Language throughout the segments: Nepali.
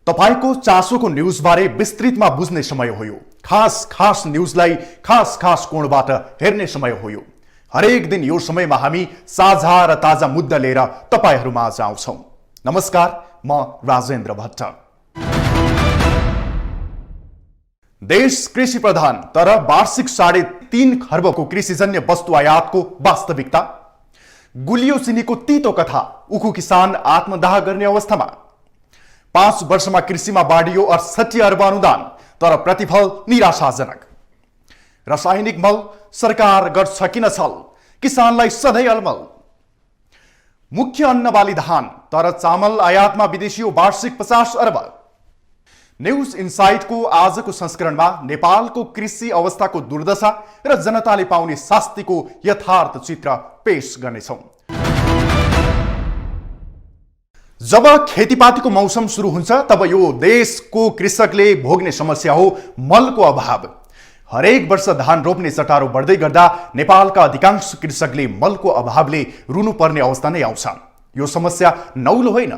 तपाईको चासोको न्यूजबारे विस्तृतमा बुझ्ने समय हो यो। खास न्यूजलाई खास कोणबाट हेर्ने समय हो यो। हरेक दिन यो समयमा हामी साझा र ताजा मुद्दा लिएर तपाईहरुमा आउँछौं। नमस्कार, म राजेन्द्र भट्ट। देश कृषि प्रधान तर वार्षिक 3.5 खर्बको कृषिजन्य वस्तु आयातको वास्तविकता, गुलियो चिनीको तीतो कथा, उखु किसान आत्मदाह गर्ने अवस्थामा, 5 वर्षमा कृषिमा बाडियो 68 अर्ब अनुदान तर प्रतिफल निराशाजनक, रासायनिक मल सरकार गर्छ किन छल, किसानलाई सधैँ अलमल, मुख्य अन्न बाली धान तर चामल आयातमा विदेशियो वार्षिक 50 अर्ब। न्यूज इनसाइटको आजको संस्करणमा नेपालको कृषि अवस्थाको दुर्दशा र जनताले पाउने शास्तिको यथार्थ चित्र पेश गर्नेछौं। जब खेतीपातीको मौसम सुरु हुन्छ तब यो देशको कृषकले भोग्ने समस्या हो मलको अभाव। हरेक वर्ष धान रोप्ने चटारो बढ्दै गर्दा नेपालका अधिकांश कृषकले मलको अभावले रुनुपर्ने अवस्था नै आउँछ। यो समस्या नौलो होइन,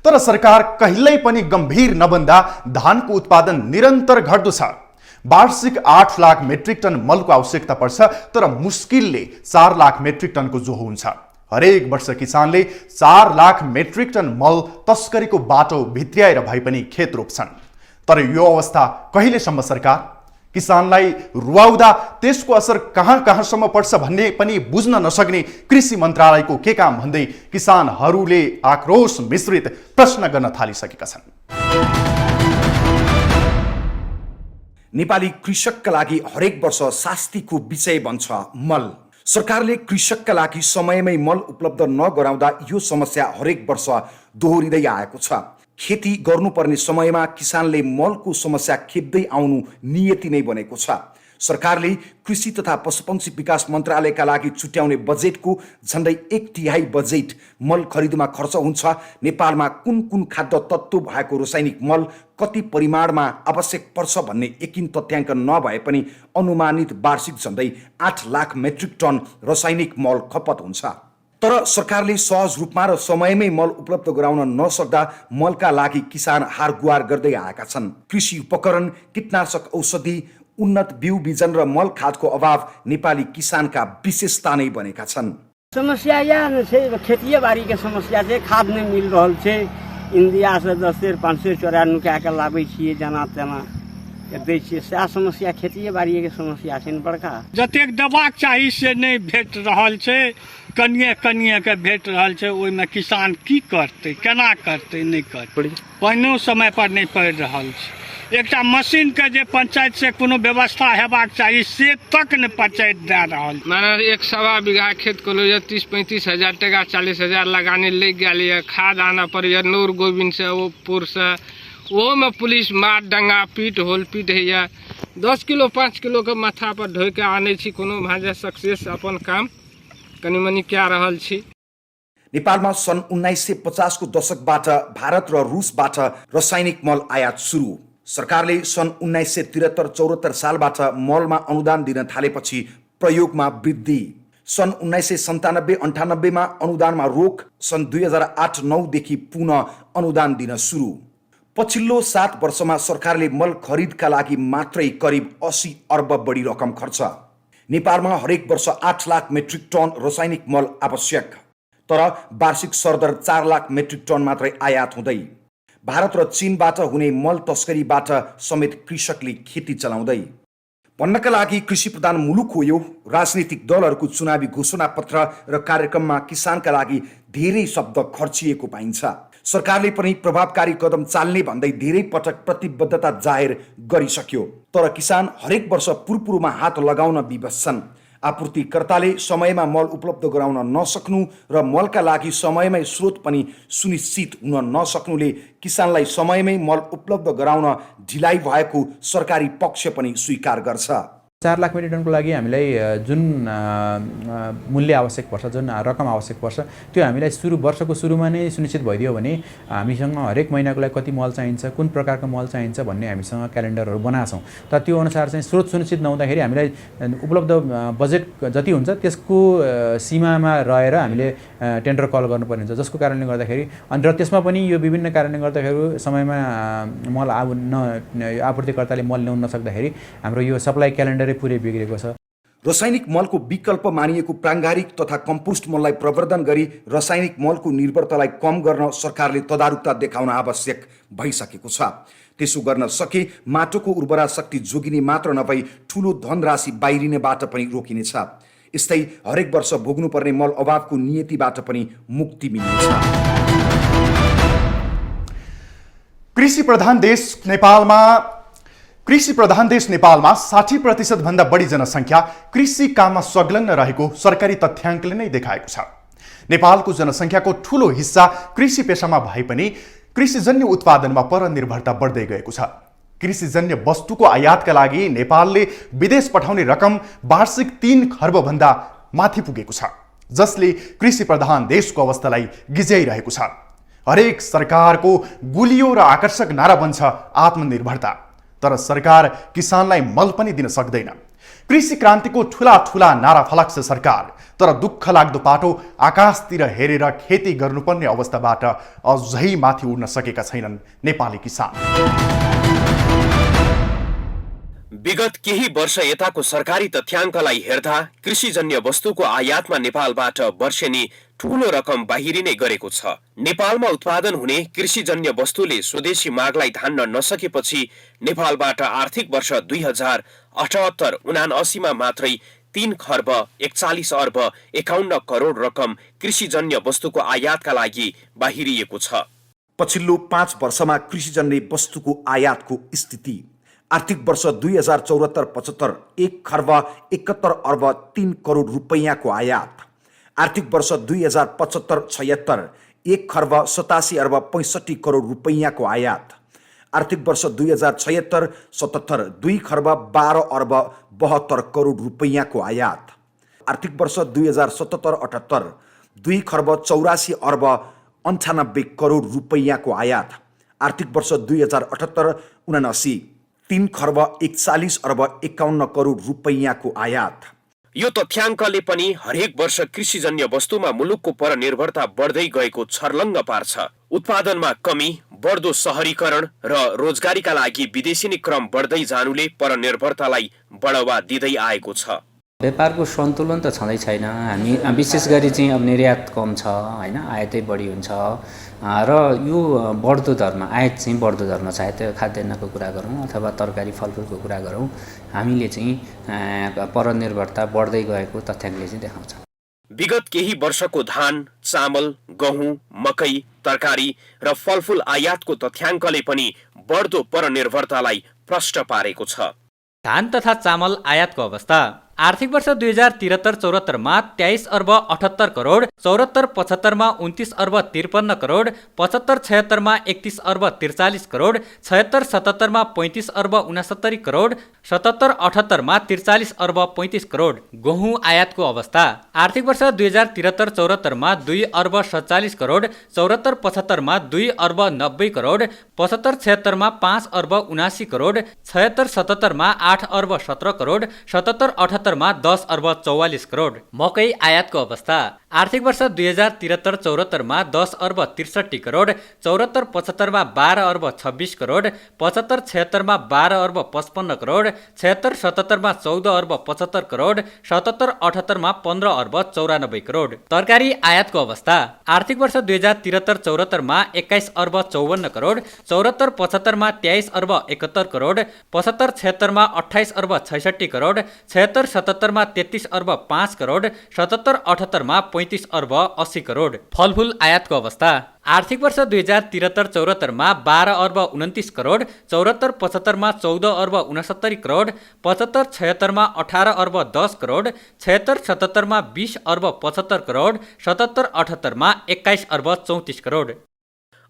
तर सरकार कहिल्यै पनि गम्भीर नबन्दा धानको उत्पादन निरन्तर घट्दो छ। वार्षिक 8 लाख मेट्रिक टन मलको आवश्यकता पर्छ, तर मुस्किलले 4 लाख मेट्रिक टनको जोहो हुन्छ। हरेक वर्ष किसानले 4 लाख मेट्रिक टन मल तस्करीको बाटो भित्र्याएर भए पनि खेत रोप्छन्। तर यो अवस्था कहिलेसम्म सरकार किसानलाई रुवाउँदा त्यसको असर कहाँसम्म पर्छ भन्ने पनि बुझ्न नसक्ने कृषि मन्त्रालयको के काम भन्दै किसानहरूले आक्रोश मिश्रित प्रश्न गर्न थालिसकेका छन्। नेपाली कृषकका लागि हरेक वर्ष शास्तिको विषय बन्छ मल। सरकारले कृषकका लागि समयमै मल उपलब्ध नगराउँदा यो समस्या हरेक वर्ष दोहोरिँदै आएको छ। खेती गर्नुपर्ने समयमा किसानले मलको समस्या खेप्दै आउनु नियति नै बनेको छ। सरकारले कृषि तथा पशुपक्षी विकास मन्त्रालयका लागि छुट्याउने बजेटको झन्डै 1/3 बजेट मल खरिदमा खर्च हुन्छ। नेपालमा कुन खाद्य तत्त्व भएको रासायनिक मल कति परिमाणमा आवश्यक पर्छ भन्ने एकिन तथ्याङ्क नभए पनि अनुमानित वार्षिक झन्डै 8 लाख मेट्रिक टन रासायनिक मल खपत हुन्छ। तर सरकारले सहज रूपमा र समयमै मल उपलब्ध गराउन नसक्दा मलका लागि किसान हारगुहार गर्दै आएका छन्। कृषि उपकरण, कीटनाशक औषधि, उन्नत बिउ बिजन र मल खादको अभाव नेपाली किसानका विशेषता नै बनेका छन्। समस्या यह है, खेती बाड़ी के समस्या है, खाद नहीं मिल रहा है। इंडिया से 10,500 चोरा नुका के लाबे छिए जना तना दै छिए। सएह समस्या खेती बाड़ी के समस्या छै बड़का। जतेक देबाक चाही से नहीं भेट रहल छै, कनिए के भेट रहल छै। ओइमे किसान की करतै, केना करतै, नहीं करतै। पानियो समय पर नहीं पड़ि रहल छै। एकटा मशीन के जे पंचायत से कोनो व्यवस्था हेबाक चाही से तक ने पंचायत दे रहल। माने 1.25 बीघा खेत को 30-35 हजार टका 40 हजार लगाने लग गया। खाद आना पड़े नूर गोविंद से वो पुर से, वो में पुलिस मार डंगा पीट होल पीट है। 10 किलो 5 किलो के माथा पर ढोइ के आने छी, कोनो भाजे सक्सेस अपन काम कनी मनी क्या रहल छी। नेपालमा सन् 1950 को दशकबाट भारत र रुसबाट रासायनिक मल आयात सुरु। सरकारले सन् 1973-74 सालबाट मलमा अनुदान दिन थालेपछि प्रयोगमा वृद्धि। सन् 1997-98 मा अनुदानमा रोक, सन् 2008-9 देखि पुनः अनुदान दिन सुरु। पछिल्लो 7 वर्षमा सरकारले मल खरिदका लागि मात्रै करिब 80 अर्ब बढी रकम खर्च। नेपालमा हरेक वर्ष 8 लाख मेट्रिक टन रासायनिक मल आवश्यक, तर वार्षिक सरदर 4 लाख मेट्रिक टन मात्रै आयात हुँदै। भारत र चीनबाट हुने मल तस्करीबाट समेत कृषकले खेती चलाउँदै। भन्नका लागि कृषि प्रधान मुलुक हो यो। राजनीतिक दलहरूको चुनावी घोषणा पत्र र कार्यक्रममा किसानका लागि धेरै शब्द खर्चिएको पाइन्छ। सरकारले पनि प्रभावकारी कदम चाल्ने भन्दै धेरै पटक प्रतिबद्धता जाहेर गरिसक्यो, तर किसान हरेक वर्ष पुरपुरुमा हात लगाउन विवश छन्। आपूर्तिकर्ताले समयमा मल उपलब्ध गराउन नसक्नु र मलका लागि समयमै स्रोत पनि सुनिश्चित हुन नसक्नुले किसानलाई समयमै मल उपलब्ध गराउन ढिलाइ भएको सरकारी पक्ष पनि स्वीकार गर्छ। 4 लाख मेट्रिक टनको लागि हामीलाई जुन मूल्य आवश्यक पर्छ, जुन रकम आवश्यक पर्छ, त्यो हामीलाई वर्षको सुरुमा नै सुनिश्चित भइदियो भने हामीसँग हरेक महिनाको लागि कति मल चाहिन्छ, कुन प्रकारको मल चाहिन्छ भन्ने हामीसँग क्यालेन्डरहरू बनाछौँ। तर त्यो अनुसार चाहिँ स्रोत सुनिश्चित नहुँदाखेरि हामीलाई उपलब्ध बजेट जति हुन्छ त्यसको सीमामा रहेर हामीले टेन्डर कल गर्नुपर्ने हुन्छ, जसको कारणले गर्दाखेरि अनि र त्यसमा पनि यो विभिन्न कारणले गर्दाखेरि समयमा मल आपूर्तिकर्ताले मल ल्याउन नसक्दाखेरि हाम्रो यो सप्लाई क्यालेन्डरै पुरै बिग्रेको छ। रासायनिक मलको विकल्प मानिएको प्राङ्गारिक तथा कम्पोस्ट मललाई प्रवर्धन गरी रासायनिक मलको निर्भरतालाई कम गर्न सरकारले तदारुकता देखाउन आवश्यक भइसकेको छ। त्यसो गर्न सके माटोको उर्वरा शक्ति जोगिने मात्र नभई ठूलो धनराशि बाहिरिनेबाट पनि रोकिनेछ। यस्तै हरेक वर्ष भोग्नुपर्ने मल अभावको नियतिबाट पनि मुक्ति मिल्नेछ। कृषि प्रधान देश नेपालमा 60% भन्दा बढी जनसङ्ख्या कृषि काममा संलग्न रहेको सरकारी तथ्याङ्कले नै देखाएको छ। नेपालको जनसङ्ख्याको ठूलो हिस्सा कृषि पेशामा भए पनि कृषिजन्य उत्पादनमा परनिर्भरता बढ्दै गएको छ। कृषिजन्य वस्तुको आयातका लागि नेपालले विदेश पठाउने रकम वार्षिक 3 खर्ब भन्दा माथि पुगेको छ, जसले कृषि प्रधान देशको अवस्थालाई गिज्याइरहेको छ। हरेक सरकारको गुलियो र आकर्षक नारा बन्छ आत्मनिर्भरता, तर सरकार किसानलाई मल पनि दिन सक्दैन। कृषि क्रान्तिको ठूला नारा फलाक्छ सरकार, तर दुःख लाग्दो पाटो आकाशतिर हेरेर खेती गर्नुपर्ने अवस्थाबाट अझै माथि उड्न सकेका छैनन् नेपाली किसान। विगत केही वर्ष यताको सरकारी तथ्याङ्कलाई हेर्दा कृषिजन्य वस्तुको आयातमा नेपालबाट वर्षेनी ठूलो रकम बाहिरिने गरेको छ। नेपालमा उत्पादन हुने कृषिजन्य वस्तुले स्वदेशी मागलाई धान्न नसकेपछि नेपालबाट आर्थिक वर्ष 2078-79 मा मात्रै 3 खर्ब 41 अर्ब 51 करोड रकम कृषिजन्य वस्तुको आयातका लागि बाहिरिएको छ। पछिल्लो 5 वर्षमा कृषिजन्य वस्तुको आयातको स्थिति: आर्थिक वर्ष 2074-75 1 खर्ब 71 अर्ब 3 करोड रुपैयाँको आयात। आर्थिक वर्ष 2075-76 1 खर्ब 87 अर्ब 65 करोड रुपैयाँको आयात। आर्थिक वर्ष 2076-77 2 खर्ब 12 अर्ब 72 करोड रुपैयाँको आयात। आर्थिक वर्ष 2077-78 2 खर्ब 84 अर्ब 98 करोड रुपैयाँको आयात। आर्थिक वर्ष 2078-79 3 खर्ब 41 अर्ब 51 करोड रुपैयाँको आयात। यो तथ्याङ्कले पनि हरेक वर्ष कृषिजन्य वस्तुमा मुलुकको परनिर्भरता बढ्दै गएको छर्लङ्ग पार्छ। उत्पादनमा कमी, बढ्दो शहरीकरण र रोजगारीका लागि विदेशी क्रम बढ्दै जानुले परनिर्भरतालाई बढावा दिँदै आएको छ। व्यापारको सन्तुलन त छँदै छैन। हामी विशेष गरी चाहिँ अब निर्यात कम छ हैन, आयातै बढी हुन्छ र यो बढ्दो दरमा आयात चाहिँ बढ्दो दरमा, चाहे त्यो खाद्यान्नको कुरा गरौँ अथवा तरकारी फलफुलको कुरा गरौँ, हामीले चाहिँ परनिर्भरता बढ्दै गएको तथ्याङ्कले चाहिँ देखाउँछ। विगत केही वर्षको धान, चामल, गहुँ, मकै, तरकारी र फलफुल आयातको तथ्याङ्कले पनि बढ्दो परनिर्भरतालाई प्रष्ट पारेको छ। धान तथा चामल आयातको अवस्था: आर्थिक वर्ष 2073-74 मा 23 अर्ब 78 करोड, 74-75 मा 29 अर्ब 53 करोड, 75-76 मा 31 अर्ब 43 करोड, 76-77 मा 35 अर्ब 69 करोड, 77-78 मा 43 अर्ब 35 करोड। गहुँ आयातको अवस्था: आर्थिक वर्ष 2073-74 मा 2 अर्ब 47 करोड, 74-75 मा 2 अर्ब 90 करोड, 75-76 मा 5 अर्ब 79 करोड, 76-77 मा 8 अर्ब 17 करोड, 77-78 मा 10 अर्ब 44 करोड। मकै आयातको अवस्था: आर्थिक वर्ष 2073-74 मा 10 अर्ब 63 करोड, 74-75 मा 12 अर्ब 26 करोड, 75-76 मा 12 अर्ब 55 करोड, 76-77 मा 14 अर्ब 75 करोड, 77-78 मा 15 अर्ब 94 करोड। तरकारी आयातको अवस्था: आर्थिक वर्ष 2073-74 मा 21 अर्ब 54 करोड, 74-75 मा 23 अर्ब 71 करोड, 75-76 मा 28 अर्ब 66 करोड, 76-77 मा 33 अर्ब 5 करोड, 77-78 मा 35 अर्ब 80 करोड। फलफुल आयातको अवस्था: आर्थिक वर्ष 2073-74 मा 12 अर्ब 29 करोड, 74-75 मा 14 अर्ब 69 करोड, 75-76 मा 18 अर्ब 10 करोड, 76-77 मा 20 अर्ब 75 करोड, 77-78 मा 21 अर्ब 34 करोड।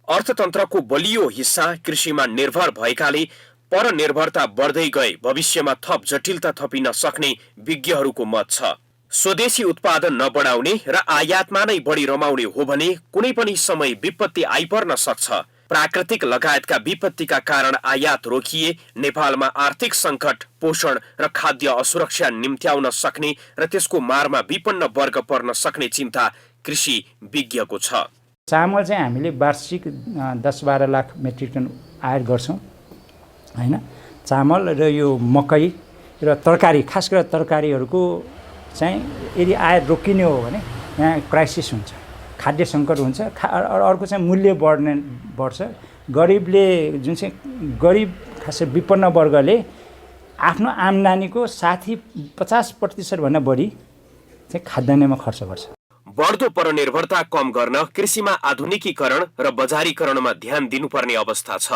अर्थतन्त्रको बलियो हिस्सा कृषिमा निर्भर भएकाले परनिर्भरता बढ्दै गए भविष्यमा थप जटिलता थपिन सक्ने विज्ञहरूको मत छ। स्वदेशी उत्पादन नबढाउने र आयातमा नै बढी रमाउने हो भने कुनै पनि समय विपत्ति आइपर्न सक्छ। प्राकृतिक लगायतका विपत्तिका कारण आयात रोकिए नेपालमा आर्थिक सङ्कट, पोषण र खाद्य असुरक्षा निम्त्याउन सक्ने र त्यसको मारमा विपन्न वर्ग पर्न सक्ने चिन्ता कृषि विज्ञको छ। चामल चाहिँ हामीले वार्षिक 10-12 लाख मेट्रिक टन आयात गर्छौँ हैन। चामल र यो मकै र तरकारी, खास गरेर तरकारीहरूको चाहिँ यदि आयात रोकिने हो भने यहाँ क्राइसिस हुन्छ, खाद्य सङ्कट हुन्छ। अर्को चाहिँ मूल्य बढ्छ। गरिबले जुन चाहिँ गरिब खास विपन्न वर्गले आफ्नो आम्दानीको 50% भन्दा बढी चाहिँ खाद्यान्नमा खर्च गर्छ। बढ्दो परनिर्भरता कम गर्न कृषिमा आधुनिकीकरण र बजारीकरणमा ध्यान दिनुपर्ने अवस्था छ।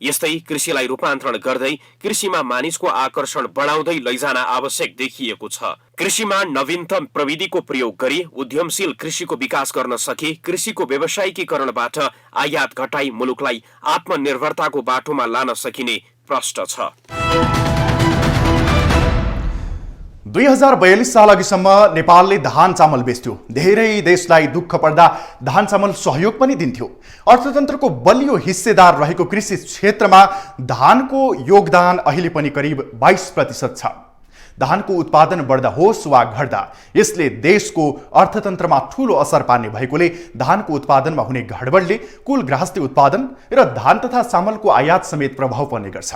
यस्तै कृषिलाई रूपान्तरण गर्दै कृषिमा मानिसको आकर्षण बढाउँदै लैजान आवश्यक देखिएको छ। कृषिमा नवीनतम प्रविधिको प्रयोग गरी उद्यमशील कृषिको विकास गर्न सके कृषिको व्यावसायिकीकरणबाट आयात घटाई मुलुकलाई आत्मनिर्भरताको बाटोमा लान सकिने प्रश्न छ। 2042 साल अघिसम्म नेपालले धान चामल बेच्थ्यो। धेरै देशलाई दुःख पर्दा धान चामल सहयोग पनि दिन्थ्यो। अर्थतन्त्रको बलियो हिस्सेदार रहेको कृषि क्षेत्रमा धानको योगदान अहिले पनि करिब 22% छ। धानको उत्पादन बढ्दा होस् वा घट्दा यसले देशको अर्थतन्त्रमा ठूलो असर पार्ने भएकोले धानको उत्पादनमा हुने गडबडले कुल गृहस्थी उत्पादन र धान तथा चामलको आयात समेत प्रभाव पर्ने गर्छ।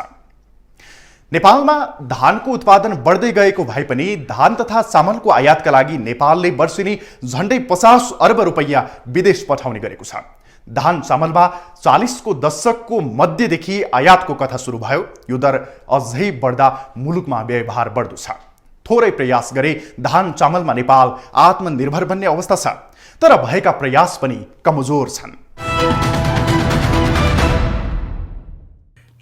नेपालमा धानको उत्पादन बढ्दै गएको भए पनि धान तथा चामलको आयातका लागि नेपालले वर्षेनी झण्डै 50 अर्ब रुपैयाँ विदेश पठाउने गरेको छ। धान चामलमा 40 को दशकको मध्यदेखि आयातको कथा सुरु भयो। यो दर अझै बढ्दा मुलुकमा व्ययभार बढ्दो छ। थोरै प्रयास गरे धान चामलमा नेपाल आत्मनिर्भर बन्ने अवस्था छ, तर भएका प्रयास पनि कमजोर छन्।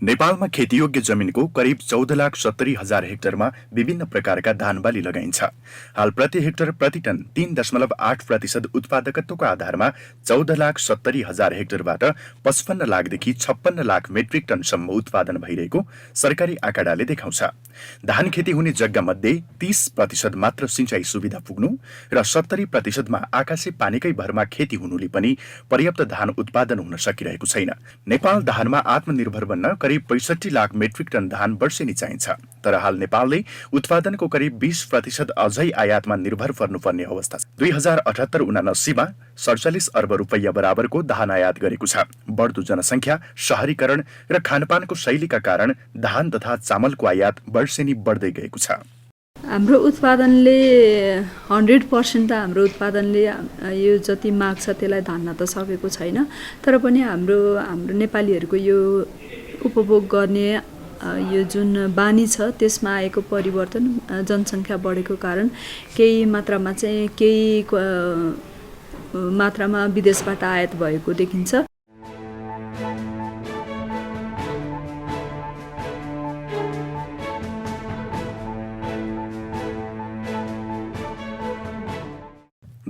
नेपालमा खेतीयोग्य जमिनको करिब 14,70,000 हेक्टरमा विभिन्न प्रकारका धान बाली लगाइन्छ। हाल प्रति हेक्टर प्रति टन 3.8% उत्पादकत्वको आधारमा 14,70,000 हेक्टरबाट 55 लाखदेखि 56 लाख मेट्रिक टनसम्म उत्पादन भइरहेको सरकारी आँकडाले देखाउँछ। धान खेती हुने जग्गा मध्ये 30% मात्र सिंचाई सुविधा पुग्नु र 70% आकाशे पानीकै भरमा खेती हुनुले पनि पर्याप्त धान उत्पादन हुन सकिरहेको छैन। नेपाल धानमा आत्मनिर्भर बन्न करिब 65 लाख मेट्रिक टन धान वर्षेनी चाहिन्छ, तर हाल नेपालले उत्पादनको करिब 20% अझै आयातमा निर्भर पर्नुपर्ने अवस्था छ। 2078-79 मा 47 अर्ब रुपैयाँ बराबरको धान आयात गरेको छ। बढ्दो जनसङ्ख्या, शहरीकरण र खानपानको शैलीका कारण धान तथा चामलको आयात वर्षेनी बढ्दै गएको छ। हाम्रो उत्पादनले 100% त हाम्रो उत्पादनले यो जति माग छ त्यसलाई धान्न त सकेको छैन, तर पनि हाम्रो नेपालीहरूको यो उपभोग गर्ने यो जुन बानी छ त्यसमा आएको परिवर्तन, जनसङ्ख्या बढेको कारण केही मात्रामा चाहिँ केही मात्रामा विदेशबाट आयात भएको देखिन्छ।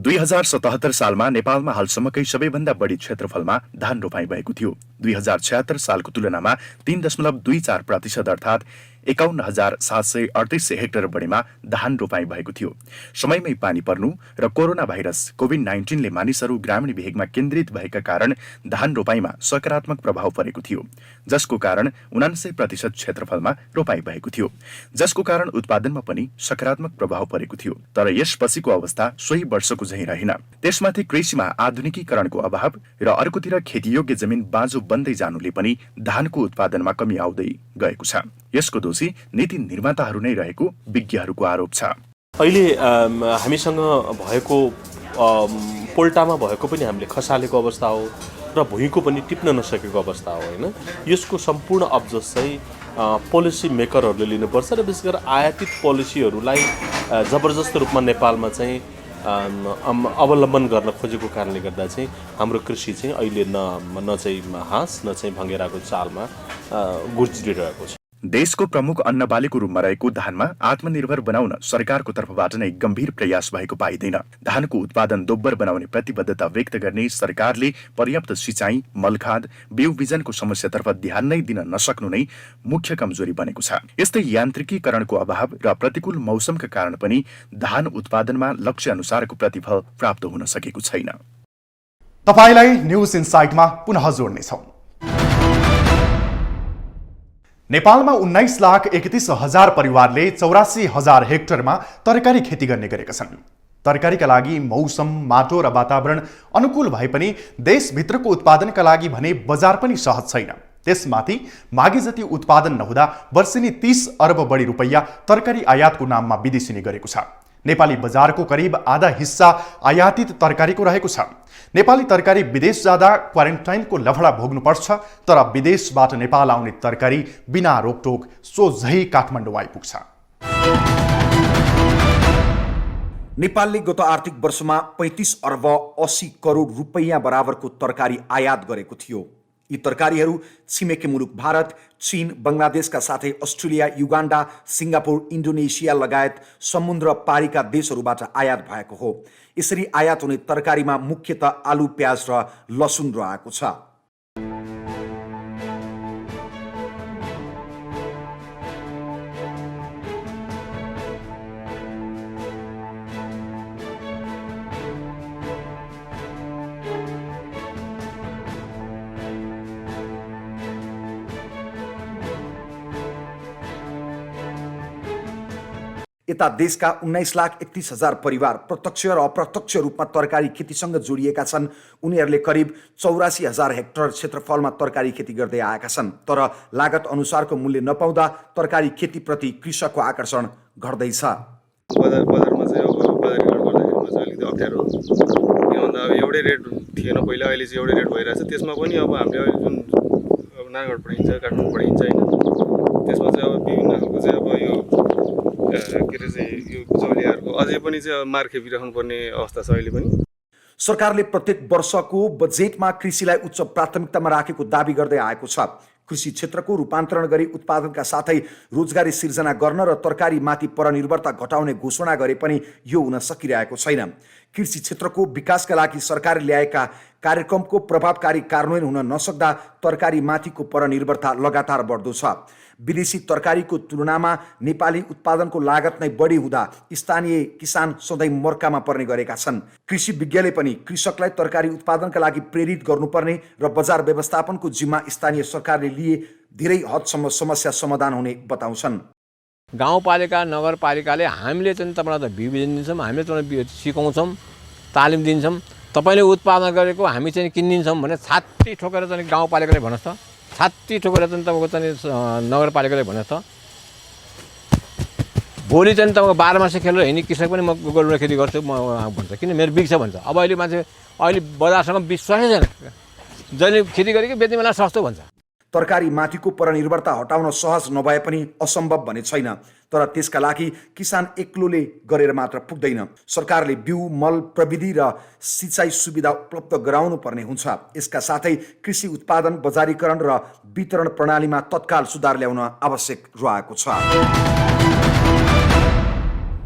दुई 2077 सालमा नेपालमा हालसम्मकै सबैभन्दा बढी क्षेत्रफलमा धान रोपाई भएको थियो। 2076 सालको तुलनामा 3.24% अर्थात् 51,738 हेक्टर बढीमा धान रोपाई भएको थियो। समयमै पानी पर्नु र कोरोना भाइरस कोभिड-19ले मानिसहरू ग्रामीण भेगमा केन्द्रित भएका कारण धान रोपाईमा सकारात्मक प्रभाव परेको थियो, जसको कारण 79% क्षेत्रफलमा रोपाई भएको थियो, जसको कारण उत्पादनमा पनि सकारात्मक प्रभाव परेको थियो। तर यसपछिको अवस्था सोही वर्षको झैं रहेन। त्यसमाथि कृषिमा आधुनिकीकरणको अभाव र अर्कोतिर खेतीयोग्य जमिन बाँझो बन्दै जानुले पनि धानको उत्पादनमा कमी आउँदै गएको छ। यसको दोषी नीति निर्माताहरू नै रहेको विज्ञहरूको आरोप छ। अहिले हामीसँग भएको पोल्टामा भएको पनि हामीले खसालेको अवस्था हो र भुइँको पनि टिप्न नसकेको अवस्था हो हैन। यसको सम्पूर्ण अब्जस चाहिँ पोलिसी मेकरहरूले लिनुपर्छ र विशेष गरेर आयातित पोलिसीहरूलाई जबरजस्त रूपमा नेपालमा चाहिँ अवलम्बन गर्न खोजेको कारणले गर्दा चाहिँ हाम्रो कृषि चाहिँ अहिले न चाहिँ हाँस न चाहिँ भँगेराको चालमा गुर्जिरहेको छ। देशको प्रमुख अन्नबालीको रूपमा रहेको धानमा आत्मनिर्भर बनाउन सरकारको तर्फबाट नै गम्भीर प्रयास भएको पाइँदैन। धानको उत्पादन दोब्बर बनाउने प्रतिबद्धता व्यक्त गर्ने सरकारले पर्याप्त सिँचाइ, मलखाद, बिउ बिजनको समस्यातर्फ ध्यान नै दिन नसक्नु नै मुख्य कमजोरी बनेको छ। यस्तै यान्त्रिकीकरणको अभाव र प्रतिकूल मौसमका कारण पनि धान उत्पादनमा लक्ष्य अनुसारको प्रतिफल प्राप्त हुन सकेको छैन। तपाईलाई न्यूज इनसाइटमा पुनः जोड्नेछौं। नेपालमा 19,31,000 परिवारले 84,000 हेक्टरमा तरकारी खेती गर्ने गरेका छन्। तरकारीका लागि मौसम, माटो र वातावरण अनुकूल भए पनि देशभित्रको उत्पादनका लागि भने बजार पनि सहज छैन। त्यसमाथि मागे जति उत्पादन नहुँदा वर्षेनी 30 अर्ब बढी रुपैयाँ तरकारी आयातको नाममा विदेशिने गरेको छ। नेपाली बजारको करिब आधा हिस्सा आयातित तरकारीको रहेको छ। नेपाली तरकारी विदेश जाँदा क्वारेन्टाइनको लफडा भोग्नुपर्छ, तर विदेशबाट नेपाल आउने तरकारी बिना रोकटोक सोझै काठमाडौँ आइपुग्छ। नेपालले गत आर्थिक वर्षमा 35 अर्ब 80 करोड रुपैयाँ बराबरको तरकारी आयात गरेको थियो। यी तरकारीहरू छिमेकी मुलुक भारत, चीन, बङ्गलादेशका साथै अस्ट्रेलिया, युगान्डा, सिङ्गापुर, इन्डोनेसिया लगायत समुद्र पारीका देशहरूबाट आयात भएको हो। यसरी आयात हुने तरकारीमा मुख्यतः आलु, प्याज र लसुन रहेको छ। यता देशका 19,31,000 परिवार प्रत्यक्ष र अप्रत्यक्ष रूपमा तरकारी खेतीसँग जोडिएका छन्। उनीहरूले करिब 84,000 हेक्टर क्षेत्रफलमा तरकारी खेती गर्दै आएका छन्। तर लागत अनुसारको मूल्य नपाउँदा तरकारी खेतीप्रति कृषकको आकर्षण घट्दैछ। बजारमा चाहिँ अब बजारीकरण गर्दाखेरिमा चाहिँ अलिकति अप्ठ्यारो हो। किनभन्दा अब एउटै रेट थिएन पहिला, अहिले चाहिँ एउटै रेट भइरहेछ। त्यसमा पनि अब हामीले अहिले जुन अब नारायणगढ पठाइन्छ, काठमाडौँ पठाइन्छ होइन, त्यसमा चाहिँ अब विभिन्न खालको चाहिँ अब यो के अरे चाहिँ यो बिचौलियाहरूको अझै पनि चाहिँ मार खेपिराख्नु पर्ने अवस्था छ अहिले पनि। सरकारले प्रत्येक वर्षको बजेटमा कृषिलाई उच्च प्राथमिकतामा राखेको दाबी गर्दै आएको छ। कृषि क्षेत्रको रूपान्तरण गरी उत्पादनका साथै रोजगारी सिर्जना गर्न र तरकारीमाथि परनिर्भरता घटाउने घोषणा गरे पनि यो हुन सकिरहेको छैन। कृषि क्षेत्रको विकासका लागि सरकारले ल्याएका कार्यक्रमको प्रभावकारी कार्यान्वयन हुन नसक्दा तरकारीमाथिको परनिर्भरता लगातार बढ्दो छ। विदेशी तरकारीको तुलनामा नेपाली उत्पादनको लागत नै बढी हुँदा स्थानीय किसान सधैँ मर्कामा पर्ने गरेका छन्। कृषि विज्ञले पनि कृषकलाई तरकारी उत्पादनका लागि प्रेरित गर्नुपर्ने र बजार व्यवस्थापनको जिम्मा स्थानीय सरकारले लिए धेरै हदसम्म समस्या समाधान हुने बताउँछन्। गाउँपालिका नगरपालिकाले हामीले चाहिँ तपाईँलाई त बिउ दिन्छौँ, हामीले तपाईँलाई सिकाउँछौँ, तालिम दिन्छौँ, तपाईँले उत्पादन गरेको हामी चाहिँ किनिदिन्छौँ भने छाती ठोकेर चाहिँ गाउँपालिकाले भन्नुहोस् त, छाती ठोकेर चाहिँ तपाईँको चाहिँ नगरपालिकाले भन्नुहोस् त। भोलि चाहिँ तपाईँको 12 मासे खेलेर हिँड्ने कृषक पनि म गोरुवा खेती गर्छु म भन्छ, किन मेरो बिग्छ भन्छ। अब अहिले मान्छे अहिले बजारसँग विश्वासै छैन, जहिले खेती गरेको बेच्ने बेला सस्तो भन्छ। तरकारी माथिको परनिर्भरता हटाउन सहज नभए पनि असम्भव भने छैन, तर त्यसका लागि किसान एक्लोले गरेर मात्र पुग्दैन। सरकारले बिउ, मल, प्रविधि र सिँचाइ सुविधा उपलब्ध गराउनु पर्ने हुन्छ। यसका साथै कृषि उत्पादन, बजारीकरण र वितरण प्रणालीमा तत्काल सुधार ल्याउन आवश्यक रहेको छ।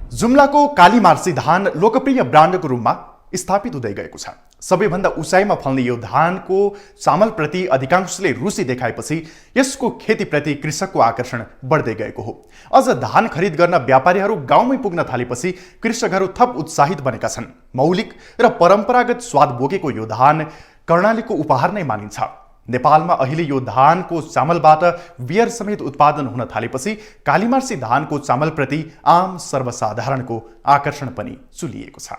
जुम्लाको कालीमार्सी धान लोकप्रिय ब्रान्डको रूपमा स्थापित हुँदै गएको छ। सबैभन्दा उचाइमा फल्ने यो धानको चामलप्रति अधिकांशले रुचि देखाएपछि यसको खेतीप्रति कृषकको आकर्षण बढ्दै गएको हो। अझ धान खरिद गर्न व्यापारीहरू गाउँमै पुग्न थालेपछि कृषकहरू थप उत्साहित बनेका छन्। मौलिक र परम्परागत स्वाद बोकेको यो धान कर्णालीको उपहार नै मानिन्छ। नेपालमा अहिले यो धानको चामलबाट बियर समेत उत्पादन हुन थालेपछि कालीमार्सी धानको चामलप्रति आम सर्वसाधारणको आकर्षण पनि चुलिएको छ।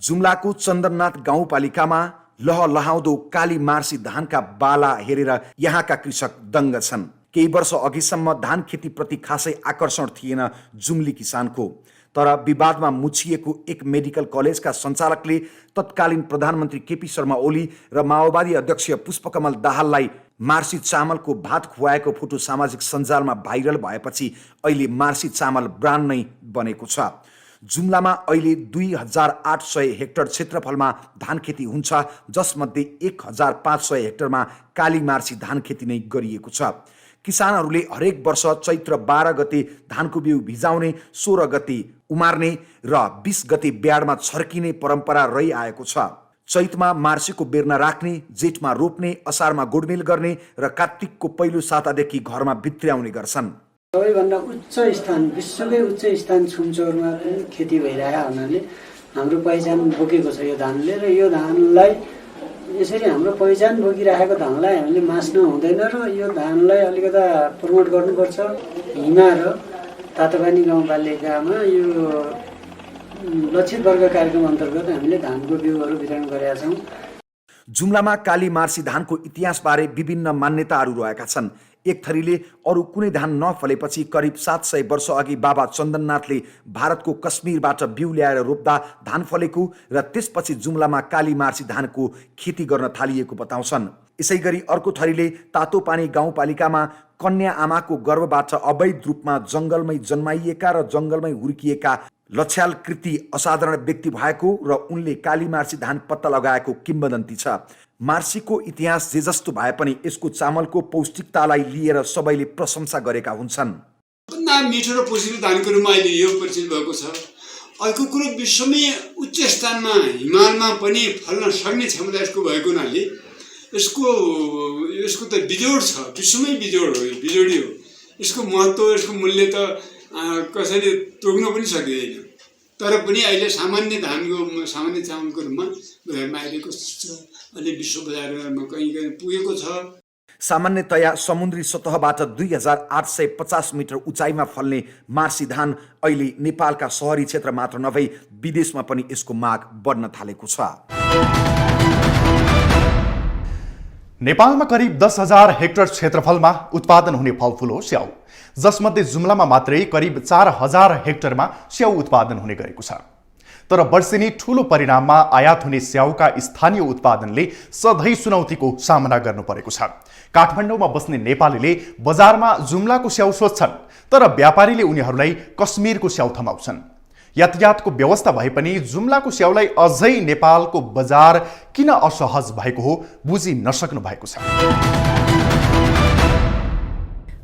जुम्लाको चन्दननाथ गाउँपालिकामा लहलहाउँदो कालीमार्सी धानका बाला हेरेर यहाँका कृषक दङ्ग छन्। केही वर्ष अघिसम्म धान खेतीप्रति खासै आकर्षण थिएन जुम्ली किसानको, तर विवादमा मुछिएको एक मेडिकल कलेजका सञ्चालकले तत्कालीन प्रधानमन्त्री केपी शर्मा ओली र माओवादी अध्यक्ष पुष्पकमल दाहाललाई मार्सी चामलको भात खुवाएको फोटो सामाजिक सञ्जालमा भाइरल भएपछि अहिले मार्सी चामल ब्रान्ड नै बनेको छ। जुम्लामा अहिले 2800 हेक्टर क्षेत्रफलमा धान खेती हुन्छ, जसमध्ये 1500 हेक्टरमा काली मार्सी धान खेती नै गरिएको छ। किसानहरूले हरेक वर्ष चैत्र 12 गते धानको बिउ भिजाउने, 16 गते उमार्ने र 20 गते ब्याडमा छर्किने परम्परा रहिआएको छ। चैतमा मार्सीको बेर्ना राख्ने, जेठमा रोप्ने, असारमा गोडमेल गर्ने र कार्तिकको पहिलो सातादेखि घरमा भित्र्याउने गर्छन्। सबैभन्दा उच्च स्थान, विश्वकै उच्च स्थान छुमचौरमा पनि खेती भइरहेको हुनाले हाम्रो पहिचान बोकेको छ यो धानले, र यो धानलाई यसरी हाम्रो पहिचान बोकिरहेको धानलाई हामीले मास्नु हुँदैन र यो धानलाई अलिकता प्रमोट गर्नुपर्छ। हिमा र तातोपानी गाउँपालिकामा यो लक्षित वर्ग कार्यक्रम अन्तर्गत हामीले धानको बिउहरू वितरण गरेका छौँ। जुम्लामा काली मार्सी धानको इतिहासबारे विभिन्न मान्यताहरू रहेका छन्। एक थरीले अरू कुनै धान नफलेपछि करिब 700 वर्ष अघि बाबा चन्दननाथले भारतको कश्मीरबाट बिउ ल्याएर रोप्दा धान फलेको र त्यसपछि जुम्लामा काली मार्सी धानको खेती गर्न थालिएको बताउँछन्। यसै गरी अर्को थरीले तातोपानी गाउँपालिकामा कन्या आमाको गर्भबाट अवैध रूपमा जङ्गलमै जन्माइएका र जङ्गलमै हुर्किएका लक्ष्यालकृति असाधारण व्यक्ति भएको र उनले काली मार्सी धान पत्ता लगाएको किम्वदन्ती छ। मार्सीको इतिहास जे जस्तो भए पनि यसको चामलको पौष्टिकतालाई लिएर सबैले प्रशंसा गरेका हुन्छन्। मिठो र पोषक धानको रूपमा अहिले यो परिचित भएको छ। अर्को कुरो, विश्वमै उच्च स्थानमा हिमालमा पनि फल्न सक्ने क्षमता यसको भएको हुनाले यसको त बिजोड छ, विश्वमै बिजोड हो, बिजोडी हो। यसको महत्त्व, यसको मूल्य त कसैले तोक्न पनि सकिँदैन। तर पनि अहिले सामान्य धानको, सामान्य चामलको रूपमा बजारमा आइरहेको छ, अहिले विश्व बजारमा कहीँ कहीँ पुगेको छ। सामान्यतया समुद्री सतहबाट 2850 मिटर उचाइमा फल्ने मार्सी धान अहिले नेपालका सहरी क्षेत्र मात्र नभई विदेशमा पनि यसको माग बढ्न थालेको छ। नेपालमा करिब 10,000 हेक्टर क्षेत्रफलमा उत्पादन हुने फलफुल हो स्याउ, जसमध्ये जुम्लामा मात्रै करिब 4000 हेक्टरमा स्याउ उत्पादन हुने गरेको छ। तर वर्षेनी ठूलो परिणाममा आयात हुने स्याउका स्थानीय उत्पादनले सधैँ चुनौतीको सामना गर्नु परेको छ। काठमाडौँमा बस्ने नेपालीले बजारमा जुम्लाको स्याउ सोध्छन्, तर व्यापारीले उनीहरूलाई कश्मीरको स्याउ थमाउँछन्। यातायातको व्यवस्था भए पनि जुम्लाको स्याउलाई अझै नेपालको बजार किन असहज भएको हो बुझि नसक्नु भएको छ।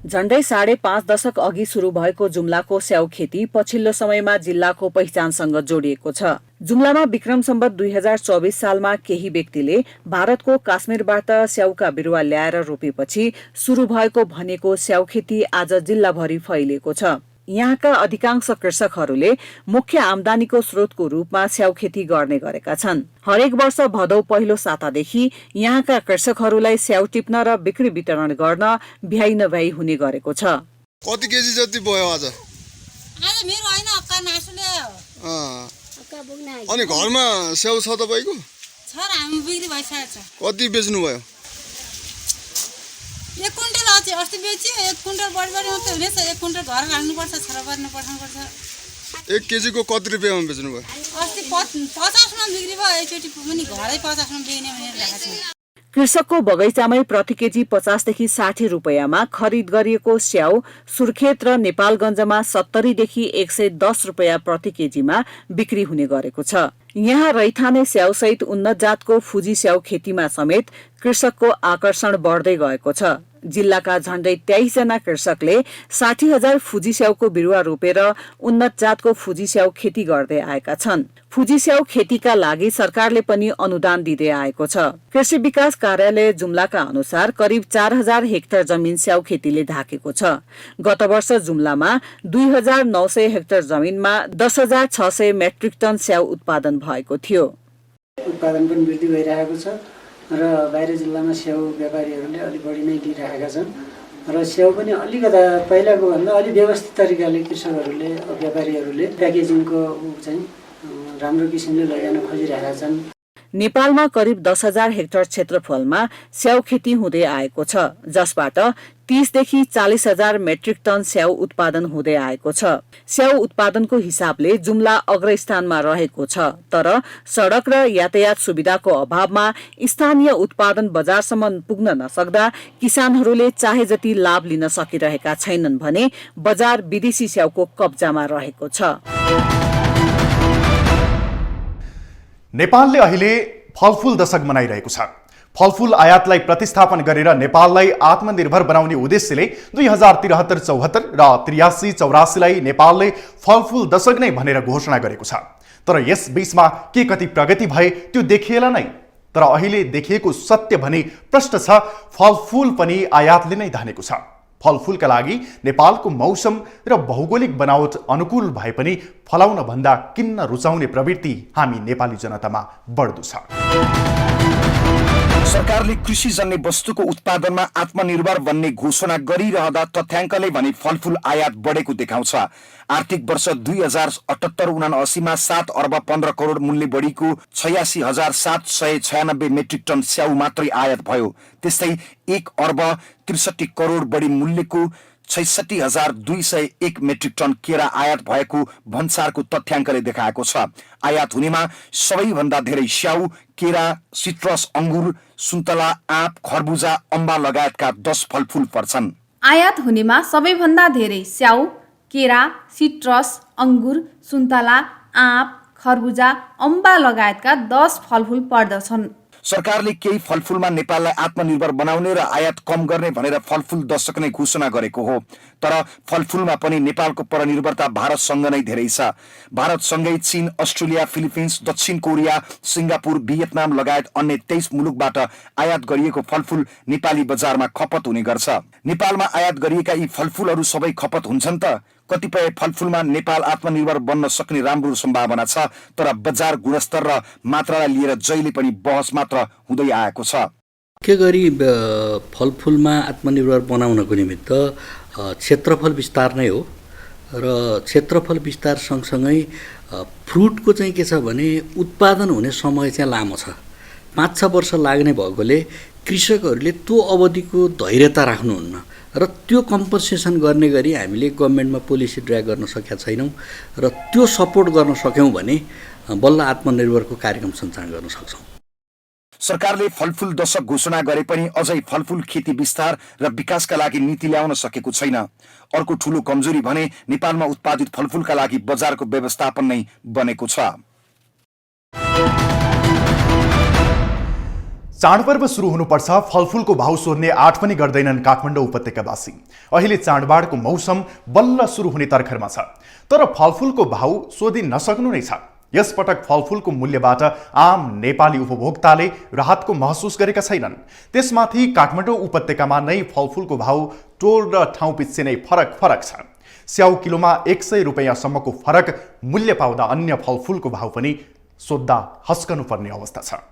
झण्डै 5.5 दशक अघि सुरु भएको जुम्लाको स्याउ खेती पछिल्लो समयमा जिल्लाको पहिचानसँग जोडिएको छ। जुम्लामा विक्रम सम्वत 2024 सालमा केही व्यक्तिले भारतको काश्मीरबाट स्याउका बिरुवा ल्याएर रोपेपछि सुरु भएको भनेको स्याउ खेती आज जिल्लाभरि फैलिएको छ। यहाँका अधिकांश कृषकहरूले मुख्य आमदानीको स्रोतको रूपमा स्याउ खेती गर्ने गरेका छन्। हरेक वर्ष भदौ पहिलो सातादेखि यहाँका कृषकहरूलाई स्याउ टिप्न र बिक्री वितरण गर्न भ्याइ नभ्याइ हुने गरेको छ। कति केजी जति भयो आज? आज मेरो हैन, अक्का नासुले अक्का बोक्न आइ। अनि घरमा स्याउ छ तपाईको? छ र हामी बिक्री भइसकेको छ। कति बेच्नु भयो? 1 कुइन्टल अस्ति बेच्यो। 1 कुइन्टल बढी मात्रै हुनेछ। 1 कुइन्टल घर राख्नुपर्छ, छोराबारीमा पठाउनुपर्छ। 1 केजीको कति रुपियाँमा बेच्नु भयो? अस्ति 50 मा बिक्री भयो। एकचोटि पनि घरै 50 मा बेच्ने भनेर राखेको छु। कृषकको बगैँचामै प्रति केजी 50 देखि 60 रुपियाँमा खरिद गरिएको स्याउ सुर्खेत र नेपालगञ्जमा 70 देखि 110 रुपियाँ प्रति केजीमा बिक्री हुने गरेको छ। यहाँ रैथाने स्याउसहित उन्नत जातको फुजी स्याउ खेतीमा समेत कृषकको आकर्षण बढ्दै गएको छ। जिल्लाका झण्डै 23 जना कृषकले 60,000 फुजी स्याउको बिरुवा रोपेर उन्नत जातको फुजी स्याउ खेती गर्दै आएका छन्। फुजी स्याउ खेतीका लागि सरकारले पनि अनुदान दिँदै आएको छ। कृषि विकास कार्यालय जुम्लाका अनुसार करिब 4000 हेक्टर जमिन स्याउ खेतीले ढाकेको छ। गत वर्ष जुम्लामा 2900 हेक्टर जमिनमा 10,600 मेट्रिक टन स्याउ उत्पादन भएको थियो। उत्पादन पनि वृद्धि भइरहेको छ र बाहिर जिल्लामा स्याउ व्यापारीहरूले अलि बढी नै दिइरहेका छन् र स्याउ पनि अलिकता पहिलाको भन्दा अलि व्यवस्थित तरिकाले कृषकहरूले, व्यापारीहरूले प्याकेजिङको चाहिँ राम्रो किसिमले लैजान खोजिरहेका छन्। नेपालमा करिब 10,000 हेक्टर क्षेत्रफलमा स्याउ खेती हुँदै आएको छ, जसबाट 30 देखि 40,000 मेट्रिक टन स्याउ उत्पादन हुँदै आएको छ। स्याउ उत्पादनको हिसाबले जुम्ला अग्रस्थानमा रहेको छ, तर सडक र यातायात सुविधाको अभावमा स्थानीय उत्पादन बजारसम्म पुग्न नसक्दा किसानहरूले चाहे जति लाभ लिन सकिरहेका छैनन् भने बजार विदेशी स्याउको कब्जामा रहेको छ। नेपालले अहिले फलफुल दशक मनाइरहेको छ। फलफुल आयातलाई प्रतिस्थापन गरेर नेपाललाई आत्मनिर्भर बनाउने उद्देश्यले 2073-74 र 83-84लाई नेपालले फलफुल दशक नै भनेर घोषणा गरेको छ। तर यस बीचमा के कति प्रगति भए त्यो देखिएला नै। तर अहिले देखिएको सत्य भने प्रश्न छ, फलफुल पनि आयातले नै धानेको छ। फलफुलका लागि नेपालको मौसम र भौगोलिक बनावट अनुकूल भए पनि फलाउन भन्दा किन्न रुचाउने प्रवृत्ति हामी नेपाली जनतामा बढ्दो छ। सरकारले कृषिजन्य वस्तुको उत्पादनमा आत्मनिर्भर बन्ने घोषणा गरिरहँदा तथ्याङ्कले भने फलफुल आयात बढेको देखाउँछ। आर्थिक वर्ष 2078-79 मा 7 अर्ब 15 करोड मूल्य बढीको 86,796 मेट्रिक टन स्याउ मात्रै आयात भयो। त्यस्तै 1 अर्ब 63 करोड बढी मूल्यको 66,201 मेट्रिक टन केरा आयात भएको भन्सारको तथ्याङ्कले देखाएको छ। आयात हुनेमा सबैभन्दा धेरै स्याउ, केरा, सिट्रस, अंगुर, सुन्तला, आँप, खरबुजा, अम्बा लगायतका 10 फलफुल पर्छन्। आयात हुनेमा सबैभन्दा धेरै स्याउ, केरा, सिट्रस, अंगुर, सुन्तला, आँप, खरबुजा, अम्बा लगायतका 10 फलफुल पर्दछन्। सरकारले केही फलफुलमा नेपाललाई आत्मनिर्भर बनाउने र आयात कम गर्ने भनेर फलफुल दशक नै घोषणा गरेको हो। तर फलफुलमा पनि नेपालको परनिर्भरता भारतसँग नै धेरै छ। भारतसँगै चीन, अस्ट्रेलिया, फिलिपिन्स, दक्षिण कोरिया, सिङ्गापुर, भियतनाम लगायत अन्य 23 मुलुकबाट आयात गरिएको फलफुल नेपाली बजारमा खपत हुने गर्छ। नेपालमा आयात गरिएका यी फलफुलहरू सबै खपत हुन्छन् त? कतिपय फलफुलमा नेपाल आत्मनिर्भर बन्न सक्ने राम्रो सम्भावना छ, तर बजार गुणस्तर र मात्रालाई लिएर जहिले पनि बहस मात्र हुँदै आएको छ। के गरी फलफुलमा आत्मनिर्भर बनाउनको निमित्त क्षेत्रफल विस्तार नै हो र क्षेत्रफल विस्तार सँगसँगै फ्रुटको चाहिँ के छ भने उत्पादन हुने समय चाहिँ लामो छ। 5-6 वर्ष लाग्ने भएकोले कृषकहरूले त्यो अवधिको धैर्यता राख्नुहुन्न र त्यो कम्पनसेसन गर्ने गरी हामीले गभर्नमेन्टमा पोलिसी ड्राइभ गर्न सकेका छैनौँ र त्यो सपोर्ट गर्न सक्यौँ भने बल्ल आत्मनिर्भरको कार्यक्रम सञ्चालन गर्न सक्छौँ। सरकारले फलफुल दशक घोषणा गरे पनि अझै फलफुल खेती विस्तार र विकासका लागि नीति ल्याउन सकेको छैन। अर्को ठूलो कमजोरी भने नेपालमा उत्पादित फलफुलका लागि बजारको व्यवस्थापन नै बनेको छ। चाडपर्व सुरु हुनुपर्छ, फलफुलको भाउ सोध्ने आठ पनि गर्दैनन् काठमाडौँ उपत्यकावासी। अहिले चाडबाडको मौसम बल्ल सुरु हुने तर्खरमा छ, तर फलफुलको भाउ सोधि नसक्नु नै छ। यसपटक फलफुलको मूल्यबाट आम नेपाली उपभोक्ताले राहतको महसुस गरेका छैनन्। त्यसमाथि काठमाडौँ उपत्यकामा नै फलफुलको भाउ टोल र ठाउँ पिच्छे नै फरक छ। स्याउ किलोमा 100 रुपैयाँसम्मको फरक मूल्य पाउँदा अन्य फलफुलको भाउ पनि सोद्धा हस्कनुपर्ने अवस्था छ।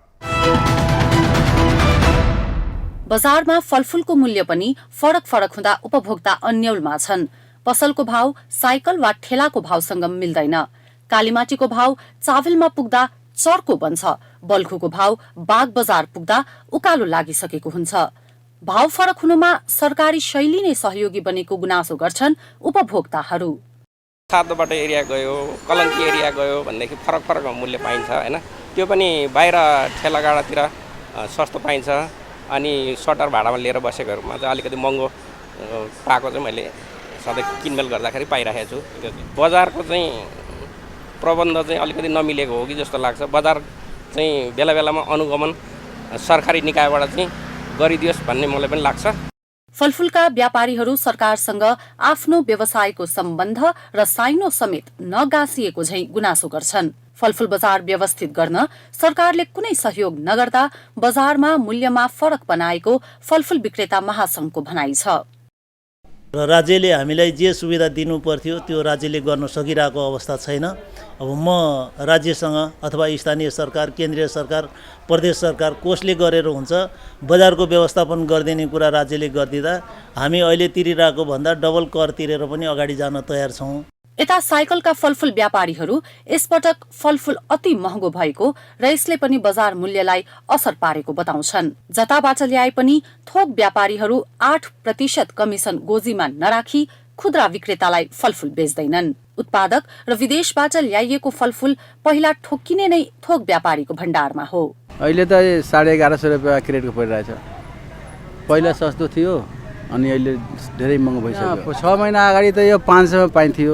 बजारमा फलफुलको मूल्य पनि फरक हुँदा उपभोक्ता अन्यलमा छन्। पसलको भाउ साइकल वा ठेलाको भाउसँग मिल्दैन। कालीमाटीको भाउ चावलमा पुग्दा चर्को बन्छ। बल्खुको भाउ बाग बजार पुग्दा उकालो लागिसकेको हुन्छ। भाउ फरक हुनुमा सरकारी शैली नै सहयोगी बनेको गुनासो गर्छन् उपभोक्ताहरू। सातोबाट एरिया गयो, कलङ्की एरिया गयो भनेदेखि फरक मूल्य पाइन्छ हैन। त्यो पनि बाहिर ठेलागाडातिर सस्तो पाइन्छ। अनि सटर भाडामा लिएर बसेकोहरूमा चाहिँ अलिकति महँगो पाएको चाहिँ मैले सधैँ किनमेल गर्दाखेरि पाइरहेको छु। बजारको चाहिँ प्रबन्ध चाहिँ अलिकति नमिलेको हो कि जस्तो लाग्छ। बजार चाहिँ बेला बेलामा अनुगमन सरकारी निकायबाट चाहिँ गरिदियोस् भन्ने मलाई पनि लाग्छ। फलफुलका व्यापारीहरू सरकारसँग आफ्नो व्यवसायको सम्बन्ध र साइनो समेत नगाँसिएको झैं गुनासो गर्छन्। फलफुल बजार व्यवस्थित गर्न सरकारले कुनै सहयोग नगर्दा बजारमा मूल्यमा फरक बनाएको फलफुल विक्रेता महासंघको भनाइ छ। र राज्यले हामीलाई जे सुविधा दिनु पर्थ्यो त्यो राज्यले गर्न सकिरहेको अवस्था छैन। अब म राज्यसँग अथवा स्थानीय सरकार, केन्द्रीय सरकार, प्रदेश सरकार कसले गरेर हुन्छ, बजारको व्यवस्थापन गरिदिने कुरा राज्यले गरिदिँदा हामी अहिले तिरिरहेको भन्दा डबल कर तिरेर पनि अगाडि जान तयार छौँ। यता साइकलका फलफुल व्यापारीहरू यसपटक फलफुल अति महँगो भएको र यसले पनि बजार मूल्यलाई असर पारेको बताउँछन्। जताबाट ल्याए पनि थोक व्यापारीहरू 8% कमिसन गोजीमा नराखी खुद्रा विक्रेतालाई फलफुल बेच्दैनन्। उत्पादक र विदेशबाट ल्याइएको फलफुल पहिला ठोक्किने नै थोक व्यापारीको भण्डारमा हो। अहिले त 1150 रुपैयाँ क्रेटको परिरहेछ। पहिला सस्तो थियो अनि अहिले धेरै महँगो भइसक्यो। 6 महिना अगाडि त यो 500 मा पाइन्थ्यो,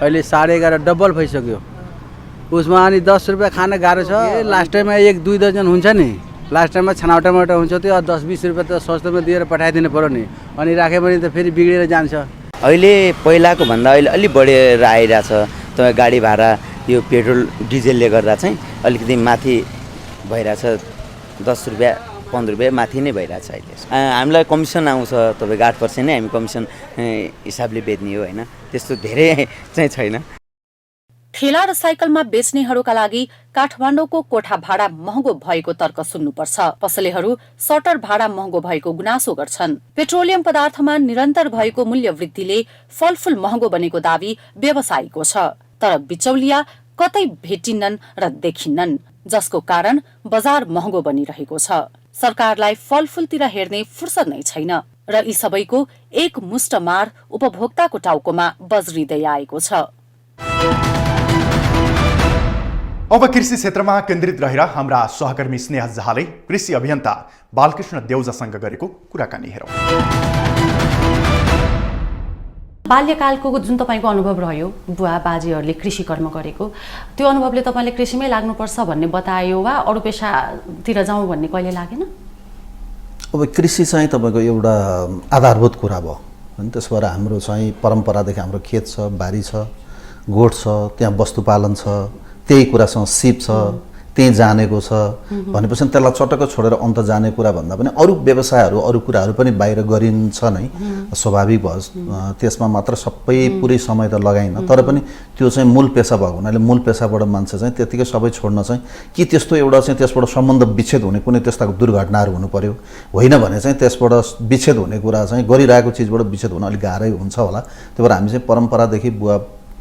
अहिले 11.5 डबल भइसक्यो। उसमा अनि 10 रुपियाँ खान गाह्रो छ। लास्ट टाइममा 1-2 दर्जन हुन्छ नि, लास्ट टाइममा छनावटा हुन्छ, त्यो 10-20 रुपियाँ त सस्तोमा दिएर पठाइदिनु पर्यो नि, अनि राख्यो भने त फेरि बिग्रेर जान्छ। अहिले पहिलाको भन्दा अहिले अलि बढेर आइरहेछ। तपाईँ गाडी भाडा यो पेट्रोल डिजेलले गर्दा चाहिँ अलिकति माथि भइरहेछ, 10 रुपियाँ 15 रुपियाँ माथि नै भइरहेछ अहिले। हामीलाई कमिसन आउँछ, तपाईँको 8% नै हामी कमिसन हिसाबले बेच्ने हो होइन, त्यस्तो धेरै चाहिँ छैन। ठेला र साइकलमा बेच्नेहरूका लागि काठमाडौँको कोठा भाडा महँगो भएको तर्क सुन्नुपर्छ। पसलेहरू सटर भाडा महँगो भएको गुनासो गर्छन्। पेट्रोलियम पदार्थमा निरन्तर भएको मूल्य वृद्धिले फलफूल महँगो बनेको दावी व्यवसायीको छ, तर बिचौलिया कतै भेटिन्नन् र देखिन्नन्, जसको कारण बजार महँगो बनिरहेको छ। सरकारलाई फलफूलतिर हेर्ने फुर्सद नै छैन र यी सबैको एक मुष्ट मार उपभोक्ताको टाउकोमा बज्रिँदै आएको छ। अब कृषि क्षेत्रमा केन्द्रित रहेर हाम्रा सहकर्मी स्नेह झाले कृषि अभियन्ता बालकृष्ण देउजासँग गरेको कुराकानी हेरौँ। बाल्यकालको जुन तपाईँको अनुभव रह्यो, बुवा बाजेहरूले कृषि कर्म गरेको, त्यो अनुभवले तपाईँले कृषिमै लाग्नुपर्छ भन्ने बतायो वा अरू पेसातिर जाउँ भन्ने कहिले लागेन? अब कृषि चाहिँ तपाईँको एउटा आधारभूत कुरा भयो होइन। त्यस भएर हाम्रो चाहिँ परम्परादेखि हाम्रो खेत छ, बारी छ, गोठ छ, त्यहाँ वस्तुपालन छ, त्यही कुरासँग सिप छ, त्यही जानेको छ भनेपछि त्यसलाई चटक्क छोडेर अन्त जाने कुरा भन्दा पनि अरू व्यवसायहरू अरू कुराहरू पनि बाहिर गरिन्छ नै, स्वाभाविक भयो। त्यसमा मात्र सबै पुरै समय त लगाइन, तर पनि त्यो चाहिँ मूल पेसा भएको हुनाले मूल पेसाबाट मान्छे चाहिँ त्यतिकै सबै छोड्न चाहिँ कि त्यस्तो एउटा चाहिँ त्यसबाट सम्बन्ध विच्छेद हुने कुनै त्यस्ता दुर्घटनाहरू हुनु पर्यो, होइन भने चाहिँ त्यसबाट विच्छेद हुने कुरा चाहिँ गरिरहेको चिजबाट विच्छेद हुन अलिक गाह्रै हुन्छ होला। त्यही भएर हामी चाहिँ परम्परादेखि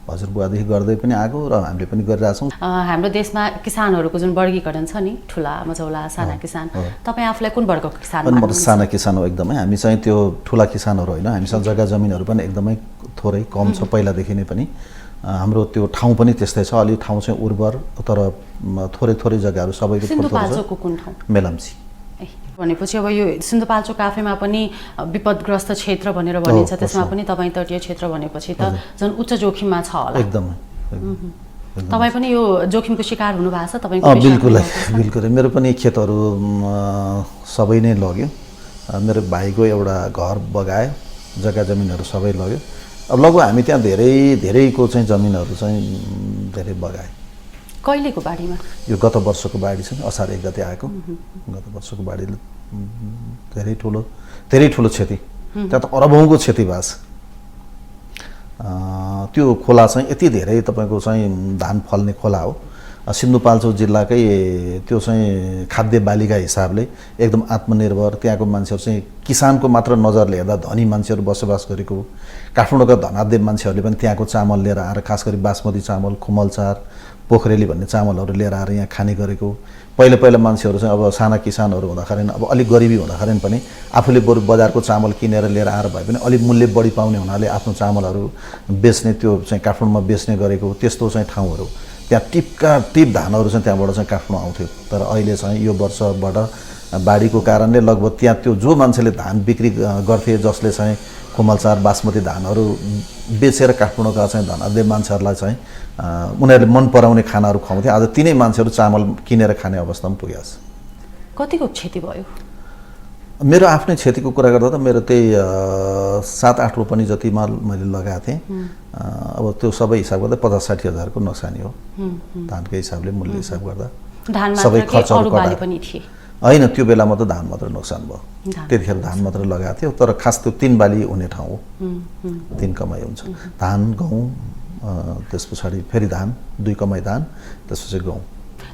हजुरबुवादेखि गर्दै पनि आएको र हामीले पनि गरिरहेछौँ। हाम्रो देशमा किसानहरूको जुन वर्गीकरण छ नि, ठुला मझौला साना किसान, तपाईँ आफूलाई कुन वर्गको किसान म साना किसान हो एकदमै। हामी चाहिँ त्यो ठुला किसानहरू होइन, हामीसँग जग्गा जमिनहरू पनि एकदमै थोरै कम छ पहिलादेखि नै पनि। हाम्रो त्यो ठाउँ पनि त्यस्तै छ, अलि ठाउँ चाहिँ उर्वर तर थोरै थोरै जग्गाहरू सबैको सिन्धुपाल्चोकको कुन ठाउँ? मेलम्ची भनेपछि अब यो सिन्धुपाल्चोक आफैमा पनि विपदग्रस्त क्षेत्र भनेर भनिन्छ, त्यसमा पनि तपाईँ तटीय क्षेत्र भनेपछि त झन् उच्च जोखिममा छ होला। एकदमै तपाईँ पनि यो जोखिमको शिकार हुनु भएको छ तपाईँको? बिल्कुलै बिल्कुलै। मेरो पनि खेतहरू सबै नै लग्यो। मेरो भाइको एउटा घर बगायो, जग्गा जमिनहरू सबै लग्यो। अब लगभग हामी त्यहाँ धेरै धेरैको चाहिँ जमिनहरू चाहिँ धेरै बगाए। कहिलेको बाढीमा? यो गत वर्षको बाढी छ, असार 1 गते आएको गत वर्षको बाढीले धेरै ठुलो क्षति, त्यहाँ त अरबौँको क्षति भएको छ। त्यो खोला चाहिँ यति धेरै तपाईँको चाहिँ धान फल्ने खोला हो। सिन्धुपाल्चोक जिल्लाकै त्यो चाहिँ खाद्य बालीका हिसाबले एकदम आत्मनिर्भर, त्यहाँको मान्छेहरू चाहिँ किसानको मात्र नजरले हेर्दा धनी मान्छेहरू बसोबास गरेको। काठमाडौँका धनाढ्य मान्छेहरूले पनि त्यहाँको चामल लिएर आएर, खास गरी बासमती चामल, खुमलचार, पोखरेली भन्ने चामलहरू लिएर आएर यहाँ खाने गरेको। पहिला मान्छेहरू चाहिँ अब साना किसानहरू हुँदाखेरि अब अलिक गरिबी हुँदाखेरि पनि आफूले बरु बजारको चामल किनेर लिएर आएर भए पनि अलिक मूल्य बढी पाउने हुनाले आफ्नो चामलहरू बेच्ने, त्यो चाहिँ काठमाडौँमा बेच्ने गरेको त्यस्तो चाहिँ ठाउँहरू। त्यहाँ टिप धानहरू चाहिँ त्यहाँबाट चाहिँ काठमाडौँ आउँथ्यो। तर अहिले चाहिँ यो वर्षबाट बाढीको कारणले लगभग त्यहाँ त्यो जो मान्छेले धान बिक्री गर्थे, जसले चाहिँ खुमलचार बासमती धानहरू बेचेर काठमाडौँका चाहिँ धनाढ्य मान्छेहरूलाई चाहिँ उनीहरूले मन पराउने खानाहरू खुवाउँथे, आज तिनै मान्छेहरू चामल किनेर खाने अवस्थामा पुगेको छ। कतिको क्षति भयो? मेरो आफ्नै क्षतिको कुरा गर्दा त मेरो त्यही 7-8 रोपनी जति माल मैले लगाएको थिएँ। अब त्यो सबै हिसाब गर्दा 50-60 हजारको नोक्सानी हो धानकै हिसाबले, मूल्य हिसाब गर्दा। सबै खर्चहरू कटाएर होइन, त्यो बेलामा त धान मात्र नोक्सान भयो। त्यतिखेर धान मात्र लगाएको थियो, तर खास त्यो 3 बाली हुने ठाउँ हो, 3 कमाइ हुन्छ। धान, गहुँ, त्यस पछाडि फेरि धान, 2 कमाइ धान, त्यसपछि गहुँ।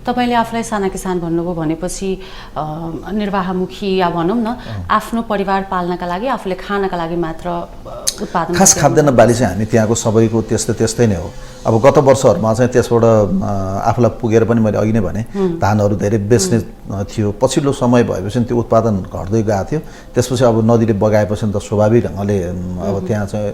तपाईँले आफूलाई साना किसान भन्नुभयो भनेपछि निर्वाहमुखी या भनौँ न आफ्नो परिवार पाल्नका लागि, आफूले खानका लागि मात्र उत्पादन? खास खाद्यान्न बाली चाहिँ हामी त्यहाँको सबैको त्यस्तै नै हो। अब गत वर्षहरूमा चाहिँ त्यसबाट आफूलाई पुगेर पनि मैले अघि नै भने धानहरू धेरै बेच्ने थियो। पछिल्लो समय भएपछि त्यो उत्पादन घट्दै गएको थियो। त्यसपछि अब नदीले बगाएपछि त स्वाभाविक ढङ्गले अब त्यहाँ चाहिँ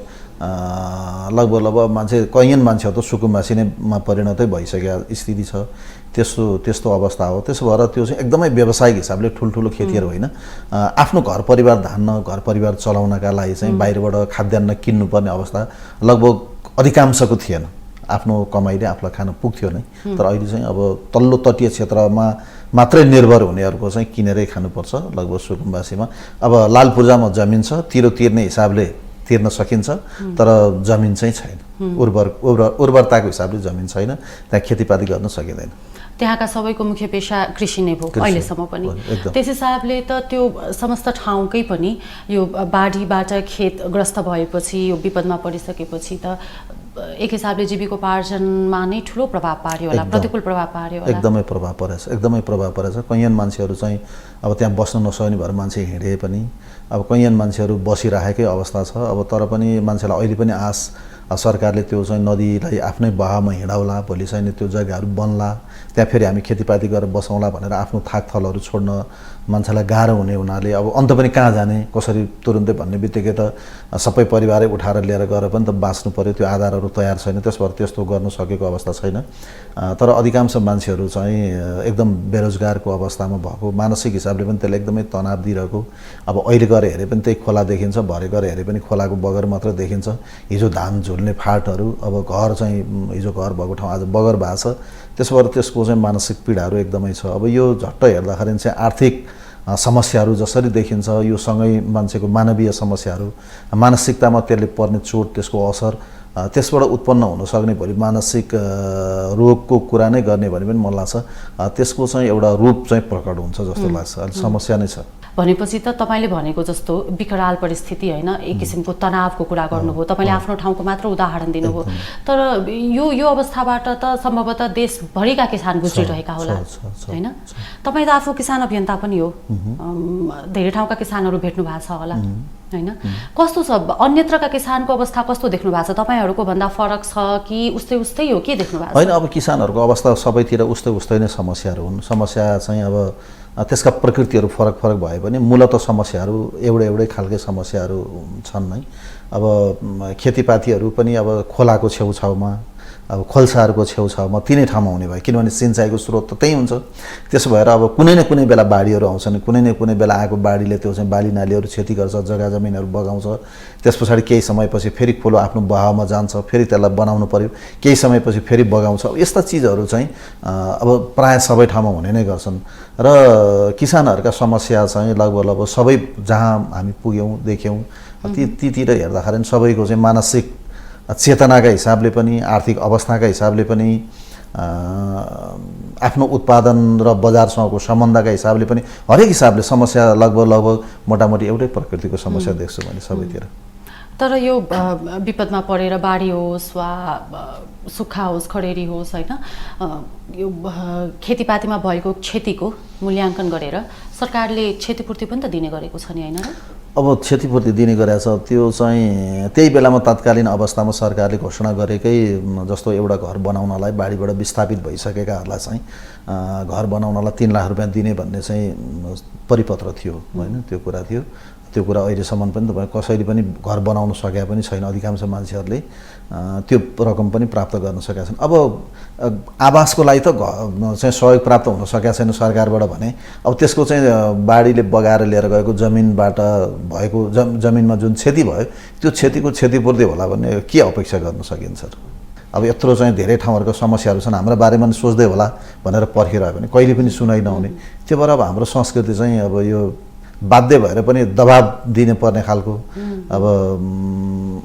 लगभग मान्छे कैयन मान्छेहरू त सुकुम्बासी नैमा परिणतै भइसकेको स्थिति छ। त्यस्तो अवस्था हो। त्यसो भएर त्यो चाहिँ एकदमै व्यावसायिक हिसाबले ठुल्ठुलो खेतीहरू होइन, आफ्नो घर परिवार धान्न, घर परिवार चलाउनका लागि चाहिँ बाहिरबाट खाद्यान्न किन्नुपर्ने अवस्था लगभग अधिकांशको थिएन। आफ्नो कमाइले आफूलाई खान पुग्थ्यो नै। तर अहिले चाहिँ अब तल्लो तटीय क्षेत्रमा मात्रै निर्भर हुनेहरूको चाहिँ किनेरै खानुपर्छ लगभग सुकुम्बासीमा। अब लाल पूर्जामा जमिन छ, तिर्ने हिसाबले तिर्न सकिन्छ, तर जमिन चाहिँ छैन, उर्वरताको हिसाबले जमिन छैन, त्यहाँ खेतीपाती गर्न सकिँदैन। त्यहाँका सबैको मुख्य पेशा कृषि नै भयो अहिलेसम्म पनि। त्यस हिसाबले त त्यो समस्त ठाउँकै पनि यो बाढीबाट खेतग्रस्त भएपछि, यो विपदमा परिसकेपछि त एक हिसाबले जीविकोपार्जनमा नै ठुलो प्रभाव पार्यो होला, प्रतिकूल प्रभाव पार्यो होला। एकदमै प्रभाव परेछ। कैयन मान्छेहरू चाहिँ अब त्यहाँ बस्न नसक्ने भएर मान्छे हिँडे पनि, अब कैयन मान्छेहरू बसिराखेकै अवस्था छ। अब तर पनि मान्छेलाई अहिले पनि आश, सरकारले त्यो चाहिँ नदीलाई आफ्नै बहावमा हिँडाउला, भोलि चाहिँ त्यो जग्गाहरू बन्ला, त्यहाँ फेरि हामी खेतीपाती गरेर बसौँला भनेर आफ्नो थाकथलहरू छोड्न मान्छेलाई गाह्रो हुने हुनाले अब अन्त पनि कहाँ जाने, कसरी तुरुन्तै भन्ने बित्तिकै त सबै परिवारै उठाएर लिएर गएर पनि त बाँच्नु पर्यो, त्यो आधारहरू तयार छैन, त्यसबाट त्यस्तो गर्न सकेको अवस्था छैन। तर अधिकांश मान्छेहरू चाहिँ एकदम बेरोजगारको अवस्थामा भएको, मानसिक हिसाबले पनि त्यसले एकदमै तनाव दिइरहेको। अब अहिले गएर हेरे पनि त्यही खोला देखिन्छ, भरे गएर हेरे पनि खोलाको बगर मात्र देखिन्छ। हिजो धान झुल्ने फाँटहरू, अब घर चाहिँ हिजो घर भएको ठाउँ आज बगर भएको छ, त्यसबाट त्यसको चाहिँ मानसिक पीडाहरू एकदमै छ। अब यो झट्ट हेर्दाखेरि चाहिँ आर्थिक समस्याहरू जसरी देखिन्छ, यो सँगै मान्छेको मानवीय समस्याहरू, मानसिकतामा त्यसले पर्ने चोट, त्यसको असर, त्यसबाट उत्पन्न हुन सक्ने भोलि मानसिक रोगको कुरा नै गर्ने भने पनि मलाई लाग्छ त्यसको चाहिँ एउटा रूप चाहिँ प्रकट हुन्छ जस्तो लाग्छ। अहिले समस्या नै छ। भनेपछि त तपाईँले भनेको जस्तो विकराल परिस्थिति होइन, एक किसिमको तनावको कुरा गर्नुभयो, तपाईँले आफ्नो ठाउँको मात्र उदाहरण दिनुभयो, तर यो अवस्थाबाट त सम्भवतः देशभरिका किसान गुज्रिरहेका होला होइन। तपाईँ त आफू किसान अभियन्ता पनि हो, धेरै ठाउँका किसानहरू भेट्नु भएको छ होला होइन, कस्तो छ अन्यत्रका किसानको अवस्था, कस्तो देख्नु भएको छ? तपाईँहरूको भन्दा फरक छ कि उस्तै हो, के देख्नु भएको छ? होइन, अब किसानहरूको अवस्था सबैतिर उस्तै नै समस्याहरू हुन्। समस्या चाहिँ अब त्यसका प्रकृतिहरू फरक भए पनि मूलत समस्याहरू एउटै खालकै समस्याहरू छन् नै। अब खेतीपातीहरू पनि अब खोलाको छेउछाउमा, अब खोल्साहरूको छेउछाउमा तिनै ठाउँमा हुने भयो, किनभने सिँचाइको स्रोत त त्यही हुन्छ। त्यसो भएर अब कुनै न कुनै बेला बाढीहरू आउँछन्, कुनै न कुनै बेला आएको बाढीले त्यो चाहिँ बाली नालीहरू क्षति गर्छ, जग्गा जमिनहरू बगाउँछ। त्यस पछाडि केही समयपछि फेरि खोलो आफ्नो बहावमा जान्छ, फेरि त्यसलाई बनाउनु पर्यो, केही समयपछि फेरि बगाउँछ। अब यस्ता चिजहरू चाहिँ अब प्रायः सबै ठाउँमा हुने नै गर्छन्। र किसानहरूका समस्या चाहिँ लगभग सबै जहाँ हामी पुग्यौँ देख्यौँ तीतिर हेर्दाखेरि सबैको चाहिँ मानसिक चेतनाका हिसाबले पनि, आर्थिक अवस्थाका हिसाबले पनि, आफ्नो उत्पादन र बजारसँगको सम्बन्धका हिसाबले पनि, हरेक हिसाबले समस्या लगभग मोटामोटी एउटै प्रकृतिको समस्या देख्छु भने सबैतिर। तर यो विपदमा परेर बाढी होस् वा सुक्खा होस्, खडेरी होस् होइन, यो खेतीपातीमा भएको क्षतिको मूल्याङ्कन गरेर सरकारले क्षतिपूर्ति पनि त दिने गरेको छ नि होइन? अब क्षतिपूर्ति दिने गरेको छ, त्यो चाहिँ त्यही बेलामा तत्कालीन अवस्थामा सरकारले घोषणा गरेकै जस्तो एउटा घर बनाउनलाई बाढीबाट विस्थापित भइसकेकाहरूलाई चाहिँ घर बनाउनलाई 3 लाख रुपियाँ दिने भन्ने चाहिँ परिपत्र थियो होइन, त्यो कुरा थियो। त्यो कुरा अहिलेसम्म पनि तपाईँ कसैले पनि घर बनाउन सकेका पनि छैन, अधिकांश मान्छेहरूले त्यो रकम पनि प्राप्त गर्न सकेका छन्। अब आवासको लागि त चाहिँ सहयोग प्राप्त हुन सकेका छैन सरकारबाट भने, अब त्यसको चाहिँ बाढीले बगाएर लिएर गएको जमिनबाट भएको जमिनमा जुन क्षति भयो त्यो क्षतिको क्षतिपूर्ति होला भन्ने के अपेक्षा गर्न सकिन्छ? अब यत्रो चाहिँ धेरै ठाउँहरूको समस्याहरू छन्, हाम्रो बारेमा पनि सोच्दै होला भनेर पर्खिरह्यो भने कहिले पनि सुनाइ नहुने। त्यो भएर अब हाम्रो संस्कृति चाहिँ अब यो बाध्य भएर पनि दबाब दिने पर्ने खालको, अब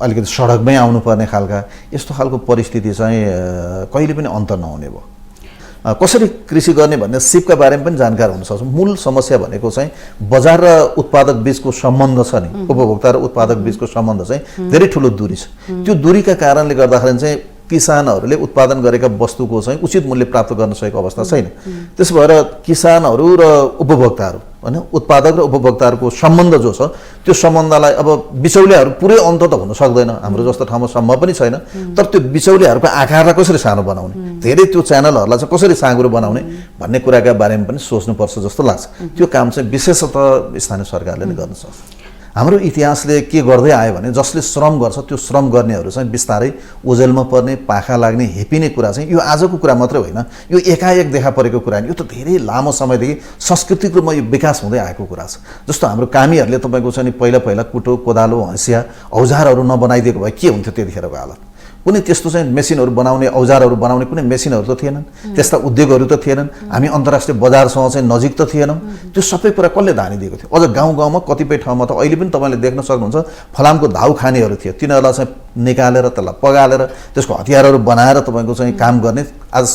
अलिकति सडकमै आउनुपर्ने खालका यस्तो खालको परिस्थिति चाहिँ कहिले पनि अन्त नहुने भयो। कसरी कृषि गर्ने भन्ने सिपका बारेमा पनि जानकार हुन सक्छ। मूल समस्या भनेको चाहिँ बजार र उत्पादक बीचको सम्बन्ध छ नि, उपभोक्ता र उत्पादक बीचको सम्बन्ध चाहिँ धेरै ठुलो दूरी छ। त्यो दूरीका कारणले गर्दाखेरि चाहिँ किसानहरूले उत्पादन गरेका वस्तुको चाहिँ उचित मूल्य प्राप्त गर्न सकेको अवस्था छैन। त्यसो भएर किसानहरू र उपभोक्ताहरू होइन, उत्पादक र उपभोक्ताहरूको सम्बन्ध जो छ त्यो सम्बन्धलाई अब बिचौलियाहरू पुरै अन्त त हुन सक्दैन, हाम्रो जस्तो ठाउँमा सम्भव पनि छैन। तर त्यो बिचौलियाहरूको आकारलाई कसरी सानो बनाउने, धेरै त्यो च्यानलहरूलाई चाहिँ कसरी साँगुरो बनाउने भन्ने कुराका बारेमा पनि सोच्नुपर्छ जस्तो लाग्छ। त्यो काम चाहिँ विशेषतः स्थानीय सरकारले नै गर्न सक्छ। हाम्रो इतिहासले के गर्दै आयो भने जसले श्रम गर्छ त्यो श्रम गर्नेहरू चाहिँ बिस्तारै ओझेलमा पर्ने, पाखा लाग्ने, हेपिने कुरा चाहिँ यो आजको कुरा मात्रै होइन, यो एकाएक देखा परेको कुरा होइन, यो त धेरै लामो समयदेखि सांस्कृतिक रूपमा यो विकास हुँदै आएको कुरा छ। जस्तो हाम्रो कामीहरूले तपाईँको चाहिँ पहिला कुटो, कोदालो, हँसिया, औजारहरू नबनाइदिएको भए के हुन्थ्यो त्यतिखेरको हालत? कुनै त्यस्तो चाहिँ मेसिनहरू बनाउने औजारहरू बनाउने कुनै मेसिनहरू त थिएनन्, त्यस्ता उद्योगहरू त थिएनन्, हामी अन्तर्राष्ट्रिय बजारसँग चाहिँ नजिक त थिएनौँ। त्यो सबै कुरा कसले धानिदिएको थियो? अझ गाउँ गाउँमा कतिपय ठाउँमा त अहिले पनि तपाईँले देख्न सक्नुहुन्छ फलामको धाउ खानेहरू थियो, तिनीहरूलाई चाहिँ निकालेर त्यसलाई पगालेर त्यसको हतियारहरू बनाएर तपाईँको चाहिँ काम गर्ने आज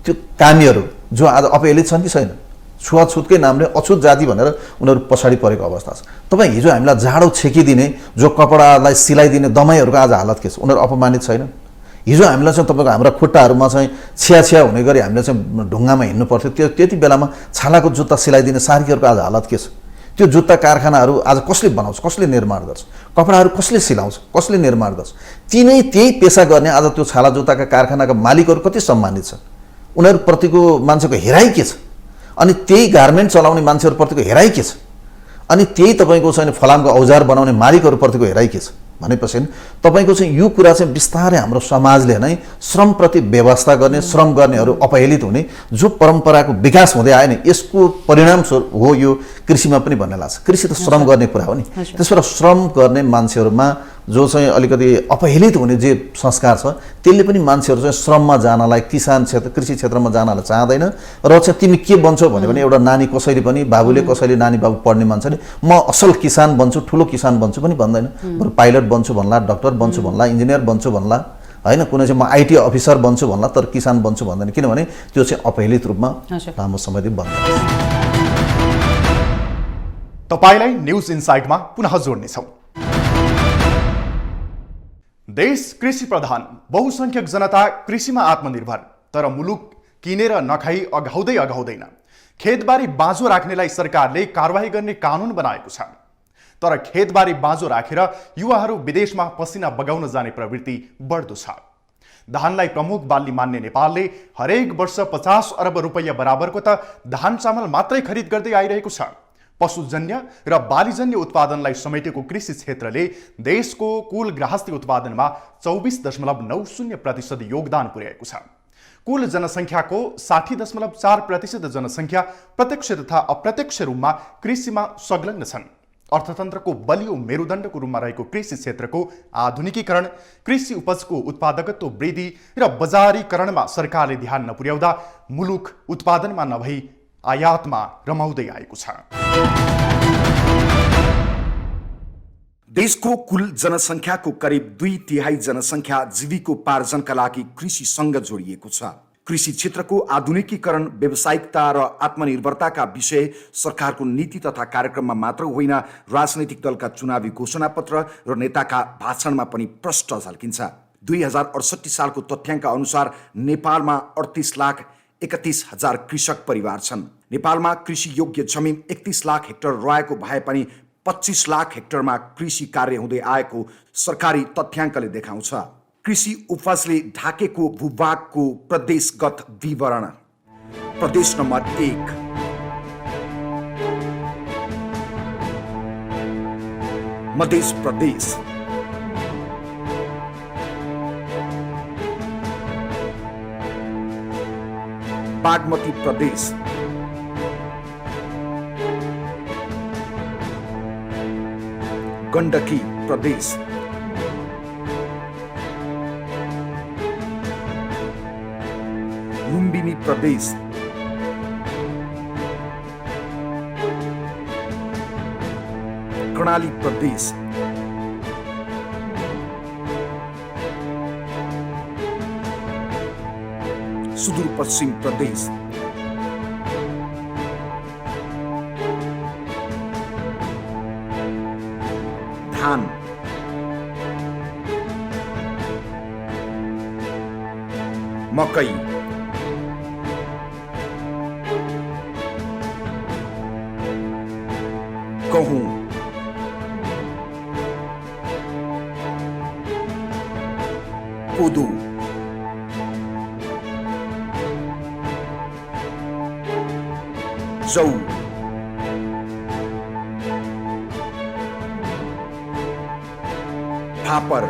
त्यो कामीहरू जो आज अपहेलित छन् कि छैन, छुवाछुतकै नामले अछुत जाति भनेर उनीहरू पछाडि परेको अवस्था छ। तपाईँ हिजो हामीलाई जाडो छेकिदिने जो कपडालाई सिलाइदिने दमाईहरूको आज हालत के छ? उनीहरू अपमानित छैनन्? हिजो हामीलाई चाहिँ तपाईँको हाम्रा खुट्टाहरूमा चाहिँ छिया हुने गरी हामीले चाहिँ ढुङ्गामा हिँड्नु पर्थ्यो, त्यति बेलामा छालाको जुत्ता सिलाइदिने सार्कीहरूको आज हालत के छ? त्यो जुत्ता कारखानाहरू आज कसले बनाउँछ, कसले निर्माण गर्छ, कपडाहरू कसले सिलाउँछ, कसले निर्माण गर्छ? त्यही पेसा गर्ने आज त्यो छाला जुत्ताका कारखानाका मालिकहरू कति सम्मानित छन्? उनीहरूप्रतिको मान्छेको हेराइ के छ? अनि त्यही गार्मेन्ट चलाउने मान्छेहरूप्रतिको हेराइ के छ? अनि त्यही तपाईँको चाहिँ फलामको औजार बनाउने मालिकहरूप्रतिको हेराइ के छ भनेपछि तपाईँको चाहिँ यो कुरा चाहिँ बिस्तारै हाम्रो समाजले नै श्रमप्रति व्यवस्था गर्ने, श्रम गर्नेहरू अपहेलित हुने जो परम्पराको विकास हुँदै आयो नि, यसको परिणाम हो यो कृषिमा पनि भन्ने लाग्छ। कृषि त श्रम गर्ने कुरा हो नि, त्यसबाट श्रम गर्ने मान्छेहरूमा जो चाहिँ अलिकति अपहेलित हुने जे संस्कार छ त्यसले पनि मान्छेहरू चाहिँ श्रममा जानलाई, किसान क्षेत्र कृषि क्षेत्रमा जानलाई चाहँदैन। र चाहिँ तिमी के बन्छौ भन्यो भने एउटा नानी कसैले पनि बाबुले कसैले नानी बाबु पढ्ने मान्छेले म असल किसान बन्छु, ठुलो किसान बन्छु पनि भन्दैन, बरु पाइलट बन्छु भन्ला, डक्टर बन्छु भन्ला, इन्जिनियर बन्छु भन्ला, होइन कुनै चाहिँ म आइटी अफिसर बन्छु भन्ला, तर किसान बन्छु भन्दैन, किनभने त्यो चाहिँ अपहेलित रूपमा लामो समयदेखि बन्दैन। तपाईलाई न्यूज इनसाइटमा पुनः जोड्नेछौँ। देश कृषि प्रधान, बहुसंख्यक जनता कृषिमा आत्मनिर्भर, तर मुलुक किनेर नखाई अघाउँदैन। खेतबारी बाँझो राख्नेलाई सरकारले कारवाही गर्ने कानुन बनाएको छ, तर खेतबारी बाँझो राखेर युवाहरू विदेशमा पसिना बगाउन जाने प्रवृत्ति बढ्दो छ। धानलाई प्रमुख बाली मान्ने नेपालले हरेक वर्ष 50 अरब रुपैयाँ बराबरको त धान चामल मात्रै खरिद गर्दै आइरहेको छ। पशुजन्य र बालीजन्य उत्पादनलाई समेटेको कृषि क्षेत्रले देशको कुल गृहस्थी उत्पादनमा 24.90% योगदान पुर्याएको छ। कुल जनसङ्ख्याको 60.4% जनसङ्ख्या प्रत्यक्ष तथा अप्रत्यक्ष रूपमा कृषिमा संलग्न छन्। अर्थतन्त्रको बलियो मेरुदण्डको रूपमा रहेको कृषि क्षेत्रको आधुनिकीकरण, कृषि उपजको उत्पादकत्व वृद्धि र बजारीकरणमा सरकारले ध्यान नपुर्याउँदा मुलुक उत्पादनमा नभई आयातमा रमाउँदै आएको छ। देशको कुल जनसङ्ख्याको करिब 2/3 जनसङ्ख्या जीविकोपार्जनका लागि कृषिसँग जोडिएको छ। कृषि क्षेत्रको आधुनिकीकरण, व्यावसायिकता र आत्मनिर्भरताका विषय सरकारको नीति तथा कार्यक्रममा मात्र होइन, राजनैतिक दलका चुनावी घोषणापत्र र नेताका भाषणमा पनि प्रष्ट झल्किन्छ। 2068 सालको तथ्याङ्क अनुसार नेपालमा 38,31,000 कृषक परिवार छन्। नेपालमा कृषि योग्य जमिन 31 लाख हेक्टर रहेको भए पनि 25 लाख हेक्टरमा कृषि कार्य हुँदै आएको सरकारी तथ्याङ्कले देखाउँछ। कृषि उपजले ढाकेको भूभागको प्रदेशगत विवरण। प्रदेश नम्बर 1 मध्य प्रदेश, बागमती प्रदेश, गण्डकी प्रदेश, लुम्बिनी प्रदेश, कर्णाली प्रदेश, सुदूर पश्चिम प्रदेश, धान, मकै, गहुँ, कोदो, जौ, फापर,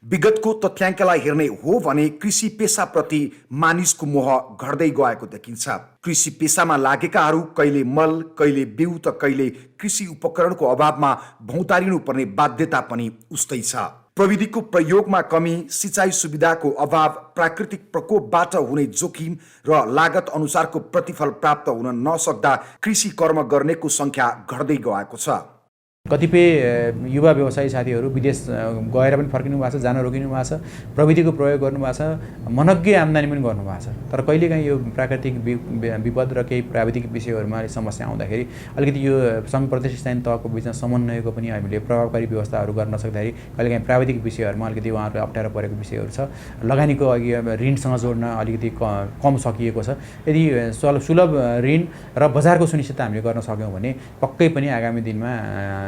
विगतको तथ्याङ्कलाई हेर्ने हो भने कृषि पेसाप्रति मानिसको मोह घट्दै गएको देखिन्छ। कृषि पेसामा लागेकाहरू कहिले मल, कहिले बिउ त कहिले कृषि उपकरणको अभावमा भौतारिनु पर्ने बाध्यता पनि उस्तै छ। प्रविधिको प्रयोगमा कमी, सिँचाइ सुविधाको अभाव, प्राकृतिक प्रकोपबाट हुने जोखिम र लागत अनुसारको प्रतिफल प्राप्त हुन नसक्दा कृषि कर्म गर्नेको संख्या घट्दै गएको छ। कतिपय युवा व्यवसायी साथीहरू विदेश गएर पनि फर्किनु भएको छ, जान रोकिनु भएको छ, प्रविधिको प्रयोग गर्नुभएको छ, मनग्गे आम्दानी पनि गर्नुभएको छ। तर कहिलेकाहीँ यो प्राकृतिक विपद र केही प्राविधिक विषयहरूमा समस्या आउँदाखेरि अलिकति यो सङ्घ प्रदेश स्थानीय तहको बिचमा समन्वयको पनि हामीले प्रभावकारी व्यवस्थाहरू गर्न नसक्दाखेरि कहिलेकाहीँ प्राविधिक विषयहरूमा अलिकति उहाँहरू अप्ठ्यारो परेको विषयहरू छ। लगानीको अघि ऋणसँग जोड्न अलिकति कम सकिएको छ। यदि सुलभ ऋण र बजारको सुनिश्चितता हामीले गर्न सक्यौँ भने पक्कै पनि आगामी दिनमा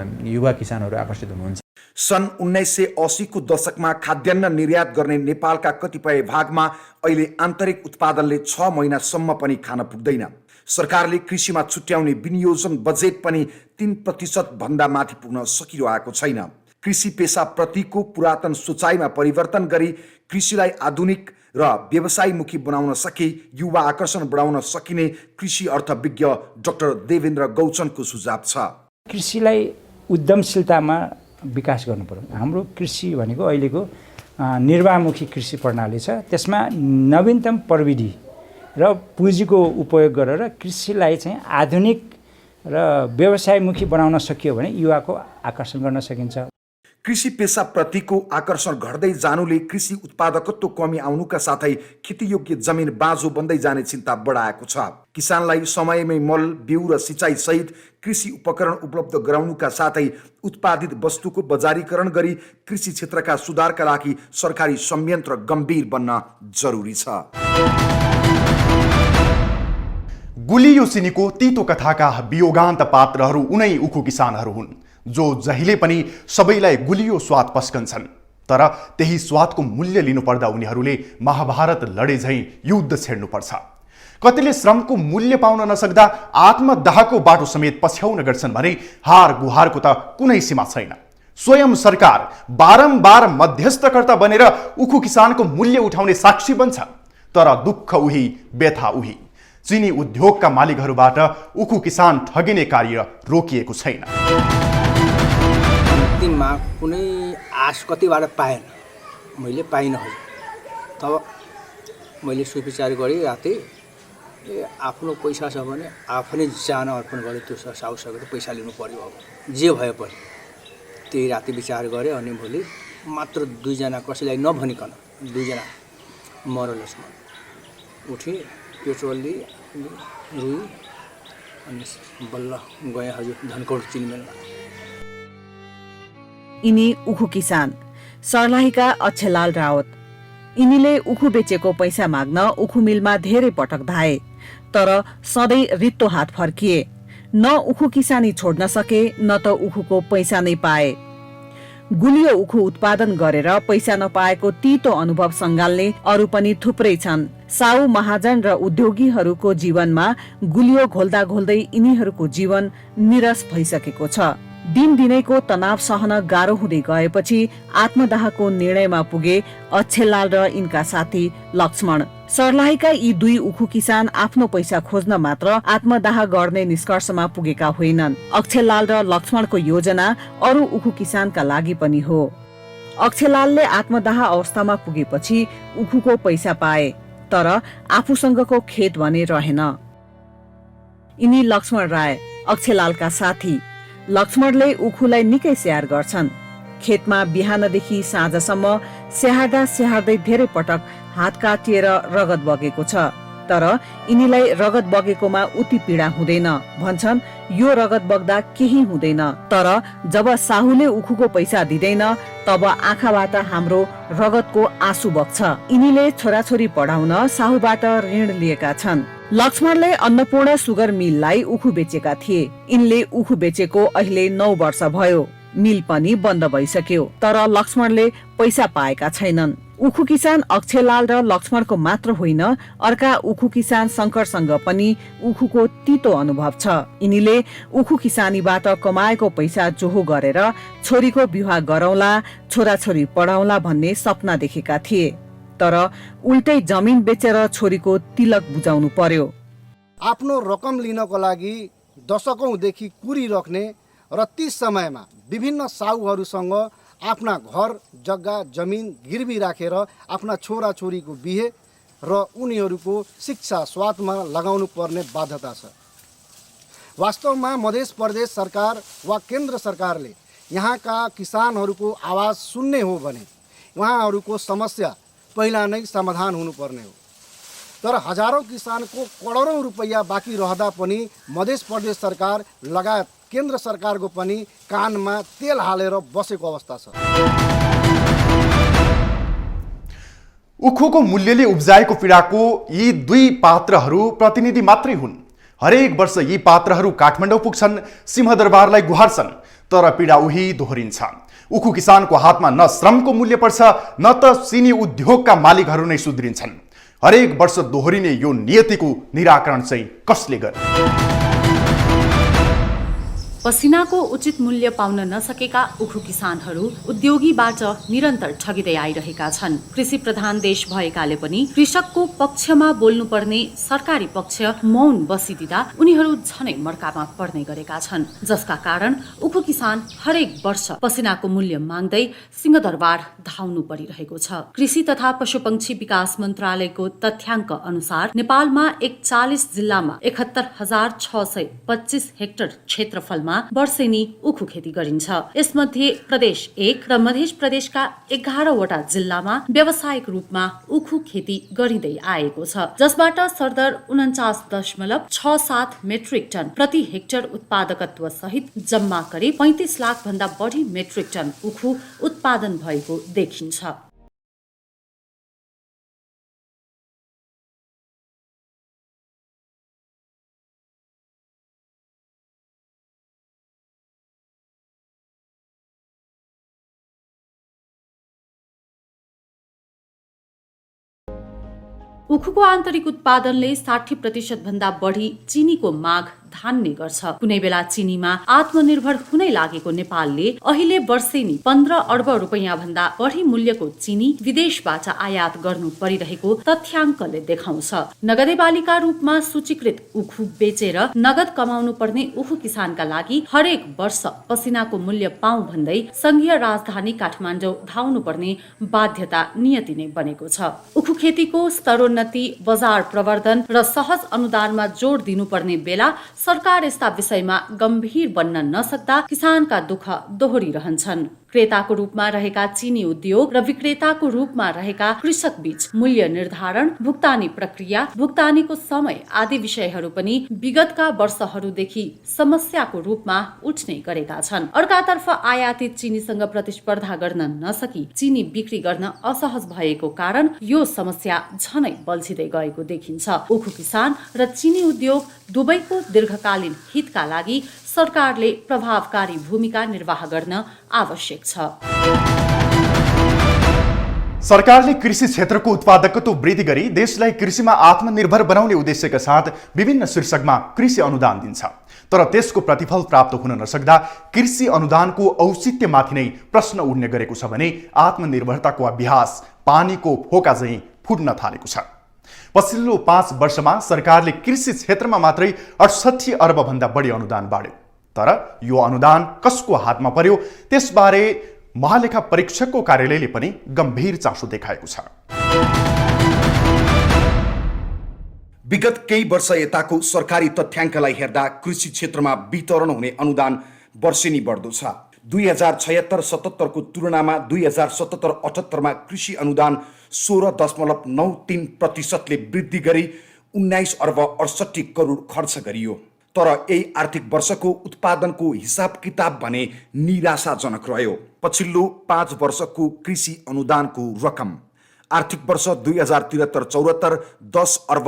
युवा किसानहरू आकर्षित हुनुहुन्छ। सन् 1980 को दशकमा खाद्यान्न निर्यात गर्ने नेपालका कतिपय भागमा अहिले आन्तरिक उत्पादनले 6 महिनासम्म पनि खान पुग्दैन। सरकारले कृषिमा छुट्याउने विनियोजन बजेट पनि 3% भन्दा माथि पुग्न सकिरहेको छैन। कृषि पेसाप्रतिको पुरातन सोचाइमा परिवर्तन गरी कृषिलाई आधुनिक र व्यवसायमुखी बनाउन सके युवा आकर्षण बढाउन सकिने कृषि अर्थविज्ञ डाक्टर देवेन्द्र गौचनको सुझाव छ। कृषिलाई उद्यमशीलतामा विकास गर्नु पर्यो। हाम्रो कृषि भनेको अहिलेको निर्वाहमुखी कृषि प्रणाली छ, त्यसमा नवीनतम प्रविधि र पुँजीको उपयोग गरेर कृषिलाई चाहिँ आधुनिक र व्यवसायमुखी बनाउन सकियो भने युवाको आकर्षण गर्न सकिन्छ। कृषि पेसाप्रतिको आकर्षण घट्दै जानुले कृषि उत्पादकत्व कमी आउनुका साथै खेतीयोग्य जमिन बाँझो बन्दै जाने चिन्ता बढाएको छ। किसानलाई समयमै मल, बिउ र सिँचाइ सहित कृषि उपकरण उपलब्ध गराउनुका साथै उत्पादित वस्तुको बजारीकरण गरी कृषि क्षेत्रका सुधारका लागि सरकारी संयन्त्र गम्भीर बन्न जरुरी छ। गुलियो सिनीको तितो कथाका वियोगान्त पात्रहरू उनै उखु किसानहरू हुन् जो जहिले पनि सबैलाई गुलियो स्वाद पस्कन्छन्। तर त्यही स्वादको मूल्य लिनुपर्दा उनीहरूले महाभारत लडे झैँ युद्ध छेड्नुपर्छ। कतिले श्रमको मूल्य पाउन नसक्दा आत्मदाहको बाटो समेत पछ्याउन गर्छन् भने हार गुहारको त कुनै सीमा छैन। स्वयं सरकार बारम्बार मध्यस्थकर्ता बनेर उखु किसानको मूल्य उठाउने साक्षी बन्छ। तर दुःख उही, व्यथा उही। चिनी उद्योगका मालिकहरूबाट उखु किसान ठगिने कार्य रोकिएको छैन। अन्तिममा कुनै आश कतिबाट पाएन, मैले पाइनँ। तब मैले सुविचार गरेँ राति आफ्नो पैसा छ भने आफैले जान अर्पण गरेँ, त्यो साउसकेर पैसा लिनु पर्यो, अब जे भए पनि त्यही राति विचार गरेँ। अनि भोलि मात्र 2 जना कसैलाई नभनिकन 2 जना मरलसमा उठेँ, पेट्रोल लिएँ, रुई अनि बल्ल गएँ हजुर धनकोट चिनमेलमा। यिनी उखु किसान सर्लाहीका अक्षलाल रावत। यिनीले उखु बेचेको पैसा माग्न उखु मिलमा धेरै पटक धाए, तर सधैँ रित्तो हात फर्किए। न उखु किसानी छोड्न सके, न त उखुको पैसा नै पाए। गुलियो उखु उत्पादन गरेर पैसा नपाएको तितो अनुभव सङ्गाल्ने अरू पनि थुप्रै छन्। साउ महाजन र उद्योगीहरूको जीवनमा गुलियो घोल्दा घोल्दै यिनीहरूको जीवन निरस भइसकेको छ। दिनदिनैको तनाव सहन गाह्रो हुँदै गएपछि आत्मदाहको निर्णयमा पुगे अक्षेलाल र यिनका साथी लक्ष्मण। सर्लाहीका यी 2 उखु किसान आफ्नो पैसा खोज्न मात्र आत्मदाह गर्ने निष्कर्षमा पुगेका होइनन्। अक्षेलाल र लक्ष्मणको योजना अरू उखु किसानका लागि पनि हो। अक्षेलालले आत्मदाह अवस्थामा पुगेपछि उखुको पैसा पाए, तर आफूसँगको खेत भने रहेन। यिनी लक्ष्मण राय, अक्षेलालका साथी। लक्ष्मणले उखुलाई निकै स्याहार गर्छन्। खेतमा बिहानदेखि साँझसम्म स्याहार्दा स्याहार्दै धेरै पटक हात काटिएर रगत बगेको छ। तर यिनीलाई रगत बगेकोमा उति पीडा हुँदैन, भन्छन् यो रगत बग्दा केही हुँदैन। तर जब साहुले उखुको पैसा दिँदैन तब आँखाबाट हाम्रो रगतको आँसु बग्छ। यिनीले छोराछोरी पढाउन साहुबाट ऋण लिएका छन्। लक्ष्मणले अन्नपूर्ण सुगर मिललाई उखु बेचेका थिए। यिनले उखु बेचेको अहिले 9 वर्ष भयो। मिल पनि बन्द भइसक्यो, तर लक्ष्मणले पैसा पाएका छैनन्। उखु किसान अक्षयलाल र लक्ष्मणको मात्र होइन, अर्का उखु किसान शङ्करसँग पनि उखुको तितो अनुभव छ। यिनीले उखु किसानीबाट कमाएको पैसा जोहो गरेर छोरीको विवाह गरौँला, छोराछोरी पढाउला भन्ने सपना देखेका थिए। तर उल्टै जमिन बेचेर छोरीको तिलक बुझाउनु पर्यो। आफ्नो रकम लिनको लागि दशकौंदेखि कुरिराख्ने र ती समयमा विभिन्न साहुहरूसँग आफ्ना घर जग्गा जमिन गिरवी राखेर आफ्ना छोराछोरीको बिहे र उनीहरूको शिक्षा स्वास्थ्यमा लगाउनु पर्ने बाध्यता छ। वास्तवमा मध्य प्रदेश सरकार वा केन्द्र सरकारले यहाँका किसानहरूको आवाज सुन्ने हो भने उहाँहरूको समस्या पहिला नै समाधान हुनुपर्ने हो। तर हजारौं किसानको करोडौं रुपैयाँ बाँकी रहँदा पनि मध्य प्रदेश सरकार लगायत केन्द्र सरकारको पनि कानमा तेल हालेर बसेको अवस्था छ। उखुको मूल्यले उब्जाएको पीडाको यी दुई पात्रहरू प्रतिनिधि मात्रै हुन्। हरेक वर्ष यी पात्रहरू काठमाडौँ पुग्छन्, सिंहदरबारलाई गुहार्छन्, तर पीडा उही दोहोरिन्छ। उखु किसानको हातमा न श्रमको मूल्य पर्छ, न त सिनी उद्योगका मालिकहरू नै सुध्रिन्छन्। हरेक वर्ष दोहोरिने यो नियतिको निराकरण चाहिँ कसले गर्ने? पसिनाको उचित मूल्य पाउन नसकेका उखु किसानहरू उद्योगीबाट निरन्तर ठगिँदै आइरहेका छन्। कृषि प्रधान देश भएकाले पनि कृषकको पक्षमा बोल्नुपर्ने सरकारी पक्ष मौन बसिदिँदा उनीहरू झनै मर्कामा पर्ने गरेका छन्, जसका कारण उखु किसान हरेक वर्ष पसिनाको मूल्य माग्दै सिंहदरबार धाउनु परिरहेको छ। कृषि तथा पशुपक्षी विकास मन्त्रालयको तथ्याङ्क अनुसार नेपालमा 41 जिल्लामा 71,625 हेक्टर क्षेत्रफलमा वर्षेनी उखु खेती गरिन्छ। यसमध्ये प्रदेश 1 र मध्य प्रदेशका 11 वटा जिल्लामा व्यावसायिक रूपमा उखु खेती गरिँदै आएको छ, जसबाट सरदर 49.67 मेट्रिक टन प्रति हेक्टर उत्पादकत्व सहित जम्मा गरी 35 लाख भन्दा बढी मेट्रिक टन उखु उत्पादन भएको देखिन्छ। उखुको आन्तरिक उत्पादनले 60% भन्दा बढी चिनीको माग धान्ने गर्छ। कुनै बेला चिनीमा आत्मनिर्भर हुनै लागेको नेपालले अहिले वर्षेनी 15 अर्ब रुपैयाँ भन्दा बढी मूल्यको चिनी विदेशबाट आयात गर्नु परिरहेको तथ्याङ्कले देखाउँछ। नगदे बालीका रूपमा सूचीकृत उखु बेचेर नगद कमाउनु पर्ने उखु किसानका लागि हरेक वर्ष पसिनाको मूल्य पाऊ भन्दै संघीय राजधानी काठमाडौँ धाउनु पर्ने बाध्यता नियति नै बनेको छ। उखु खेतीको स्तरोन्नति, बजार प्रवर्धन र सहज अनुदानमा जोड दिनुपर्ने बेला सरकार यस्ता विषयमा गम्भीर बन्न नसक्दा किसानका दुःख दोहोरिरहन्छन्। क्रेताको रूपमा रहेका चीनी उद्योग र विक्रेताको रूपमा रहेका कृषक बीच मूल्य निर्धारण, भुक्तानी प्रक्रिया, भुक्तानीको समय आदि विषयहरू पनि विगतका वर्षहरूदेखि समस्याको रूपमा उठ्ने गरेका छन्। अर्कातर्फ आयातित चीनीसँग प्रतिस्पर्धा गर्न नसकी चीनी बिक्री गर्न असहज भएको कारण यो समस्या झनै बल्झिँदै गएको देखिन्छ। उखु किसान र चीनी उद्योग दुवैको दीर्घकालीन हितका लागि सरकारले प्रभावकारी भूमिका निर्वाह गर्न आवश्यक छ। सरकारले कृषि क्षेत्रको उत्पादकत्व वृद्धि गरी देशलाई कृषिमा आत्मनिर्भर बनाउने उद्देश्यका साथ विभिन्न शीर्षकमा कृषि अनुदान दिन्छ। तर त्यसको प्रतिफल प्राप्त हुन नसक्दा कृषि अनुदानको औचित्यमाथि नै प्रश्न उठ्ने गरेको छ भने आत्मनिर्भरताको अभ्यास पानीको फोका चाहिँ फुट्न थालेको छ। पछिल्लो 5 वर्षमा सरकारले कृषि क्षेत्रमा मात्रै 68 अर्ब भन्दा बढी अनुदान बाँड्यो। तर यो अनुदान कसको हातमा पर्यो त्यसबारे महालेखा परीक्षकको कार्यालयले पनि गम्भीर चासो देखाएको छ। विगत केही वर्ष यताको सरकारी तथ्याङ्कलाई हेर्दा कृषि क्षेत्रमा वितरण हुने अनुदान वर्षेनी बढ्दो छ। 2076-77 को तुलनामा 2077-78 मा कृषि अनुदान 16.93% वृद्धि गरी 19 अर्ब 68 करोड खर्च गरियो। तर यही आर्थिक वर्षको उत्पादनको हिसाब किताब भने निराशाजनक रह्यो। पछिल्लो 5 वर्षको कृषि अनुदानको रकम आर्थिक वर्ष 2073-74 10 अर्ब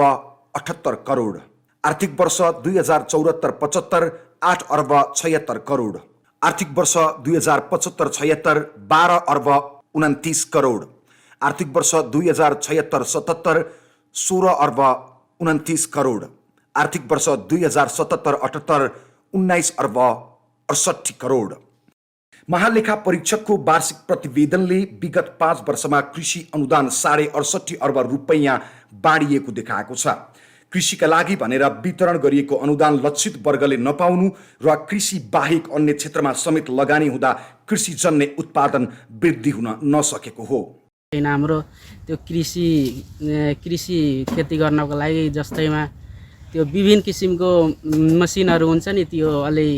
78 करोड, आर्थिक वर्ष 2074-75 8 अर्ब 76 करोड, आर्थिक वर्ष 2075-76 12 अर्ब 29 करोड, आर्थिक वर्ष 2076-77 16 अर्ब 29 करोड, आर्थिक वर्ष 2077-78 19 अर्ब 68 करोड। महालेखा परीक्षकको वार्षिक प्रतिवेदनले विगत 5 वर्षमा कृषि अनुदान 68.5 अर्ब रुपैयाँ बाँडिएको देखाएको छ। कृषिका लागि भनेर वितरण गरिएको अनुदान लक्षित वर्गले नपाउनु र कृषि बाहेक अन्य क्षेत्रमा समेत लगानी हुँदा कृषिजन्य उत्पादन वृद्धि हुन नसकेको हो। हाम्रो त्यो कृषि खेती गर्नको लागि जस्तैमा त्यो विभिन्न किसिमको मसिनहरू हुन्छ नि, त्यो अलि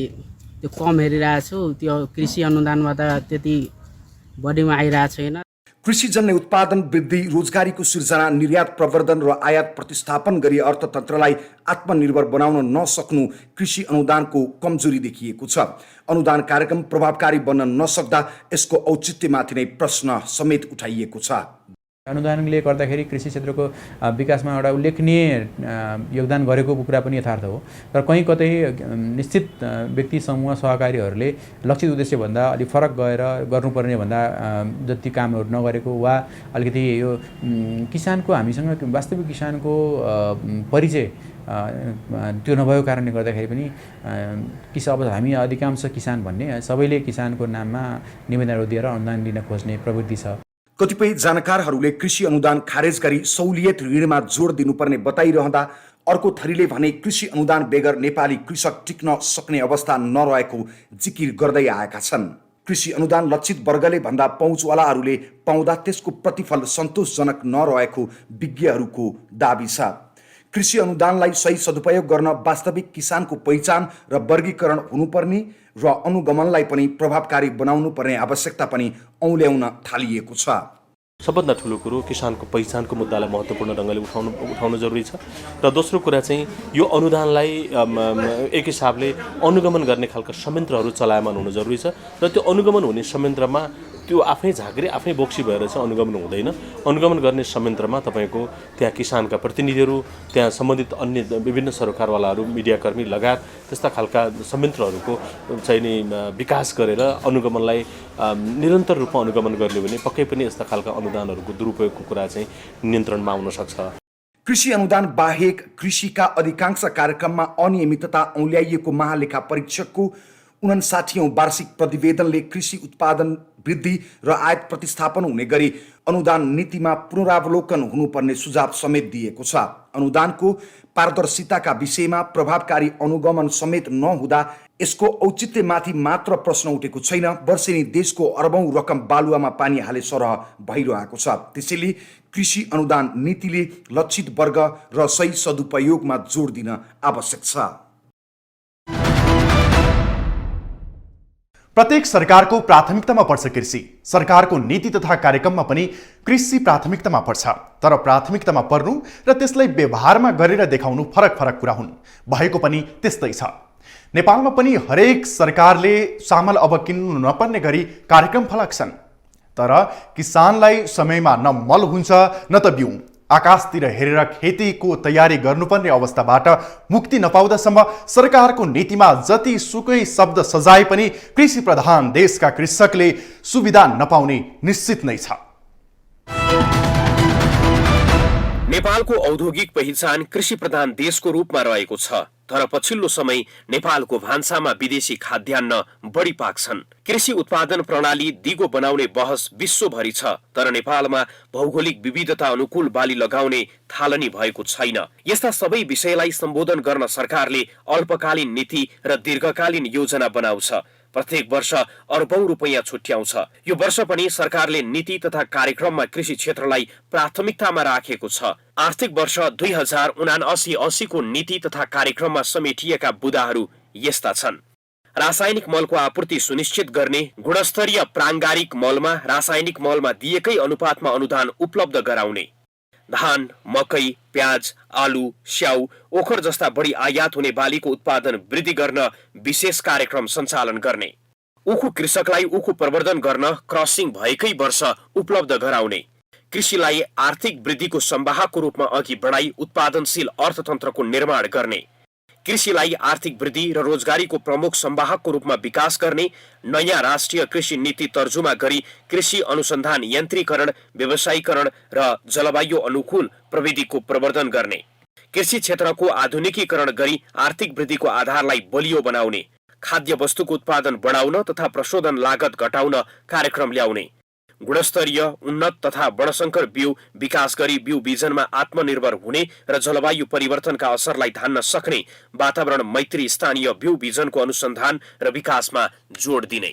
त्यो कम हेरिरहेको छु। त्यो कृषि अनुदानबाट त्यति बढीमा आइरहेको छैन। कृषिजन्य उत्पादन वृद्धि, रोजगारीको सृजना, निर्यात प्रवर्धन र आयात प्रतिस्थापन गरी अर्थतन्त्रलाई आत्मनिर्भर बनाउन नसक्नु कृषि अनुदानको कमजोरी देखिएको छ। अनुदान कार्यक्रम प्रभावकारी बन्न नसक्दा यसको औचित्यमाथि नै प्रश्न समेत उठाइएको छ। अनुदानले गर्दाखेरि कृषि क्षेत्रको विकासमा एउटा उल्लेखनीय योगदान गरेको कुरा पनि यथार्थ हो, तर कहीँ कतै निश्चित व्यक्ति समूह सहकारीहरूले लक्षित उद्देश्यभन्दा अलिक फरक गएर गर्नुपर्ने भन्दा जति कामहरू नगरेको वा अलिकति यो किसानको हामीसँग वास्तविक किसानको परिचय त्यो नभएको कारणले गर्दाखेरि पनि अब हामी अधिकांश किसान भन्ने सबैले किसानको नाममा निवेदनहरू दिएर अनुदान लिन खोज्ने प्रवृत्ति छ। कतिपय जानकारहरूले कृषि अनुदान खारेज गरी सहुलियत ऋणमा जोड दिनुपर्ने बताइरहँदा अर्को थरीले भने कृषि अनुदान बेगर नेपाली कृषक टिक्न सक्ने अवस्था नरहेको जिकिर गर्दै आएका छन्। कृषि अनुदान लक्षित वर्गले भन्दा पहुँचवालाहरूले पाउँदा त्यसको प्रतिफल सन्तोषजनक नरहेको विज्ञहरूको दाबी छ। कृषि अनुदानलाई सही सदुपयोग गर्न वास्तविक किसानको पहिचान र वर्गीकरण हुनुपर्ने र अनुगमनलाई पनि प्रभावकारी बनाउनु पर्ने आवश्यकता पनि औल्याउन थालिएको छ। सबभन्दा ठुलो कुरो किसानको पहिचानको मुद्दालाई महत्त्वपूर्ण ढङ्गले उठाउन जरुरी छ र दोस्रो कुरा चाहिँ यो अनुदानलाई एक हिसाबले अनुगमन गर्ने खालका संयन्त्रहरू चलायमान हुनु जरुरी छ र त्यो अनुगमन हुने संयन्त्रमा त्यो आफै झाँक्री आफै बोक्सी भएर चाहिँ अनुगमन हुँदैन। अनुगमन गर्ने संयन्त्रमा तपाईको त्यहाँ किसानका प्रतिनिधिहरू, त्यहाँ सम्बन्धित अन्य विभिन्न सरकारवालाहरू, मिडियाकर्मी लगायत त्यस्ता खालका संयन्त्रहरूको चाहिँ नि विकास गरेर अनुगमनलाई निरन्तर रूपमा अनुगमन गर्ने भने पक्कै पनि यस्ता खालका अनुदानहरूको दुरुपयोगको कुरा चाहिँ नियन्त्रणमा आउन सक्छ। कृषि अनुदान बाहेक कृषिका अधिकांश कार्यक्रममा अनियमितता औल्याइएको महालेखा परीक्षकको 59औं वार्षिक प्रतिवेदनले कृषि उत्पादन वृद्धि र आयात प्रतिस्थापन हुने गरी अनुदान नीतिमा पुनरावलोकन हुनुपर्ने सुझाव समेत दिएको छ। अनुदानको पारदर्शिताका विषयमा प्रभावकारी अनुगमन समेत नहुँदा यसको औचित्यमाथि मात्र प्रश्न उठेको छैन, वर्षेनी देशको अरबौं रकम बालुवामा पानी हाले सरह भइरहेको छ। त्यसैले कृषि अनुदान नीतिले लक्षित वर्ग र सही सदुपयोगमा जोड दिन आवश्यक छ। प्रत्येक सरकारको प्राथमिकतामा पर्छ कृषि। सरकारको नीति तथा कार्यक्रममा पनि कृषि प्राथमिकतामा पर्छ, तर प्राथमिकतामा पर्नु र त्यसलाई व्यवहारमा गरेर देखाउनु फरक फरक कुरा हुन्। भएको पनि त्यस्तै छ। नेपालमा पनि हरेक सरकारले चामल अब किन्नु नपर्ने गरी कार्यक्रम फलाक्छन्, तर किसानलाई समयमा न मल हुन्छ न त बिउ। आकाशतिर हेरेर खेतीको तयारी गर्नुपर्ने अवस्थाबाट मुक्ति नपाउँदासम्म सरकारको नीतिमा जति सुकै शब्द सजाए पनि कृषि प्रधान देशका कृषकले सुविधा नपाउने निश्चित नै छ। नेपालको औद्योगिक पहिचान कृषि प्रधान देशको रूपमा रहेको छ, तर पछिल्लो समय नेपालको भान्सामा विदेशी खाद्यान्न बढी पाक्छन्। कृषि उत्पादन प्रणाली दिगो बनाउने बहस विश्वभरि छ, तर नेपालमा भौगोलिक विविधता अनुकूल बाली लगाउने थालनी भएको छैन। यस्ता सबै विषयलाई सम्बोधन गर्न सरकारले अल्पकालीन नीति र दीर्घकालीन योजना बनाउँछ। प्रत्येक वर्ष अरबौं रुपैयाँ छुट्याउँछ। यो वर्ष पनि सरकारले नीति तथा कार्यक्रममा कृषि क्षेत्रलाई प्राथमिकतामा राखेको छ। आर्थिक वर्ष 2079-80 को नीति तथा कार्यक्रममा समेटिएका बुदाहरू यस्ता छन्। रासायनिक मलको आपूर्ति सुनिश्चित गर्ने, गुणस्तरीय प्राङ्गारिक मलमा रासायनिक मलमा दिएकै अनुपातमा अनुदान उपलब्ध गराउने, धान, मकै, प्याज, आलु, स्याउ, ओखर जस्ता बढी आयात हुने बालीको उत्पादन वृद्धि गर्न विशेष कार्यक्रम सञ्चालन गर्ने, उखु कृषकलाई उखु प्रवर्धन गर्न क्रसिङ भएकै वर्ष उपलब्ध गराउने, कृषिलाई आर्थिक वृद्धिको संवाहकको रूपमा अघि बढाई उत्पादनशील अर्थतन्त्रको निर्माण गर्ने, कृषिलाई आर्थिक वृद्धि र रोजगारीको प्रमुख संवाहकको रूपमा विकास गर्ने, नयाँ राष्ट्रिय कृषि नीति तर्जुमा गरी कृषि अनुसन्धान यन्त्रीकरण, व्यवसायीकरण र जलवायु अनुकूल प्रविधिको प्रवर्धन गर्ने, कृषि क्षेत्रको आधुनिकीकरण गरी आर्थिक वृद्धिको आधारलाई बलियो बनाउने, खाद्य वस्तुको उत्पादन बढाउन तथा प्रशोधन लागत घटाउन कार्यक्रम ल्याउने, गुणस्तरीय, उन्नत तथा वर्णशंकर बिउ विकास गरी बिउ बिजनमा आत्मनिर्भर हुने र जलवायु परिवर्तनका असरलाई धान्न सक्ने वातावरण मैत्री स्थानीय बिउ बिजनको अनुसन्धान र विकासमा जोड दिने,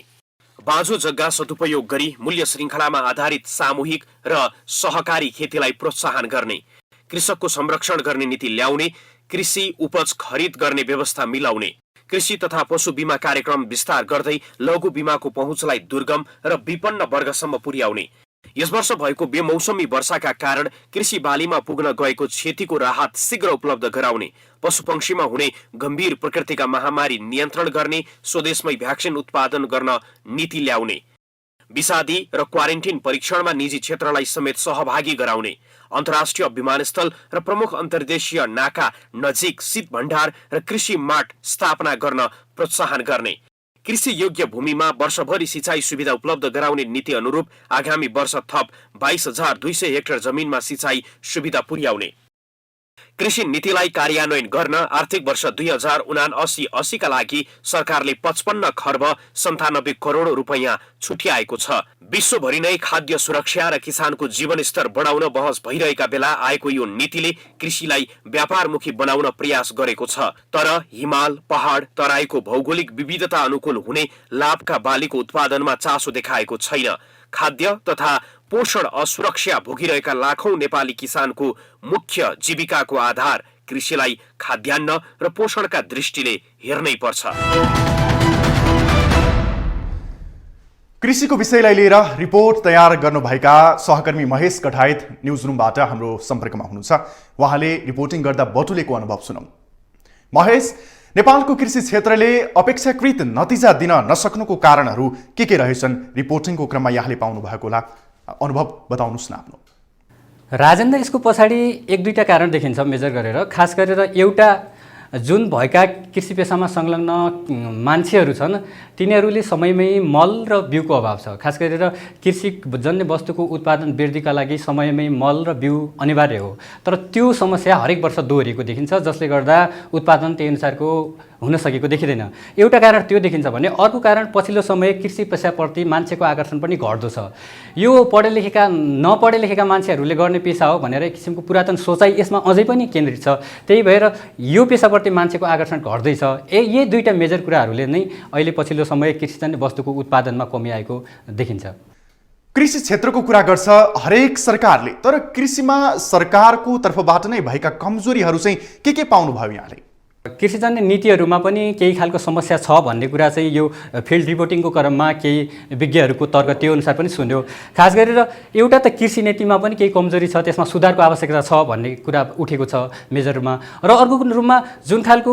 बाँझो जग्गा सदुपयोग गरी मूल्य श्रृङ्खलामा आधारित सामूहिक र सहकारी खेतीलाई प्रोत्साहन गर्ने, कृषकको संरक्षण गर्ने नीति ल्याउने, कृषि उपज खरिद गर्ने व्यवस्था मिलाउने, कृषि तथा पशु बीमा कार्यक्रम विस्तार गर्दै लघु बीमाको पहुँचलाई दुर्गम र विपन्न वर्गसम्म पुर्याउने, यस वर्ष भएको बेमौसमी वर्षाका कारण कृषि बालीमा पुग्न गएको क्षतिको राहत शीघ्र उपलब्ध गराउने, पशुपक्षीमा हुने गम्भीर प्रकृतिका महामारी नियन्त्रण गर्ने, स्वदेशमै भ्याक्सिन उत्पादन गर्न नीति ल्याउने, विषादी र क्वारेन्टिन परीक्षणमा निजी क्षेत्रलाई समेत सहभागी गराउने, अन्तर्राष्ट्रिय विमानस्थल र प्रमुख अन्तर्देशीय नाका नजिक शीत भण्डार र कृषि मार्ट स्थापना गर्न प्रोत्साहन गर्ने, कृषि योग्य भूमिमा वर्षभरि सिंचाई सुविधा उपलब्ध गराउने नीति अनुरूप आगामी वर्ष थप 22,200 हेक्टर जमिनमा सिंचाई सुविधा पुर्याउने, कृषि नीतिलाई कार्यान्वयन गर्न आर्थिक वर्ष 2079-80 का लागि सरकारले 55 खर्ब 97 करोड रुपैयाँ छुट्याएको छ। विश्वभरि नै खाद्य सुरक्षा र किसानको जीवनस्तर बढाउन बहस भइरहेका बेला आएको यो नीतिले कृषिलाई व्यापारमुखी बनाउन प्रयास गरेको छ। तर हिमाल, पहाड, तराईको भौगोलिक विविधता अनुकूल हुने लाभका बालीको उत्पादनमा चासो देखाएको छैन। खाद्य तथा पोषण असुरक्षा भोगिरहेका लाखौं नेपाली किसानको मुख्य जीविकाको आधार कृषिलाई खाद्यान्न र पोषणका दृष्टिले हेर्नै पर्छ। कृषिको विषयलाई लिएर रिपोर्ट तयार गर्नुभएका सहकर्मी महेश कठायत न्युज रुमबाट हाम्रो सम्पर्कमा हुनुहुन्छ। उहाँले रिपोर्टिङ गर्दा बटुलेको अनुभव सुनौं। महेश, नेपालको कृषि क्षेत्रले अपेक्षाकृत नतिजा दिन नसक्नुको कारणहरू के रहेछन्? रिपोर्टिङको क्रममा यहाँले पाउनु भएको होला, अनुभव बताउनुस् न आफ्नो। राजेन्द्र, यसको पछाडि एक दुईटा कारण देखिन्छ मेजर गरेर। खास गरेर एउटा जुन भएका कृषि पेसामा संलग्न मान्छेहरू छन् तिनीहरूले समयमै मल र बिउको अभाव छ। खास गरेर कृषि जन्य वस्तुको उत्पादन वृद्धिका लागि समयमै मल र बिउ अनिवार्य हो, तर त्यो समस्या हरेक वर्ष दोहोरिएको देखिन्छ, जसले गर्दा उत्पादन त्यही अनुसारको हुन सकेको देखिँदैन। एउटा कारण त्यो देखिन्छ भने अर्को कारण पछिल्लो समय कृषि पेसाप्रति मान्छेको आकर्षण पनि घट्दो छ। यो नपढे लेखेका मान्छेहरूले गर्ने पेसा हो भनेर एक किसिमको पुरातन सोचाइ यसमा अझै पनि केन्द्रित छ। त्यही भएर यो पेसाप्रति मान्छेको आकर्षण घट्दैछ। यही दुईटा मेजर कुराहरूले नै अहिले पछिल्लो समय कृषिजन्य वस्तुको उत्पादनमा कमी आएको देखिन्छ। कृषि क्षेत्रको कुरा गर्छ हरेक सरकारले, तर कृषिमा सरकारको तर्फबाट नै भएका कमजोरीहरू चाहिँ के पाउनु भयो यहाँले? कृषिजन्य नीतिहरूमा पनि केही खालको समस्या छ भन्ने कुरा चाहिँ यो फिल्ड रिपोर्टिङको क्रममा केही विज्ञहरूको तर्क त्यो अनुसार पनि सुन्यो। खास गरेर एउटा त कृषि नीतिमा पनि केही कमजोरी छ, त्यसमा सुधारको आवश्यकता छ भन्ने कुरा उठेको छ मेजरमा। र अर्को रूपमा जुन खालको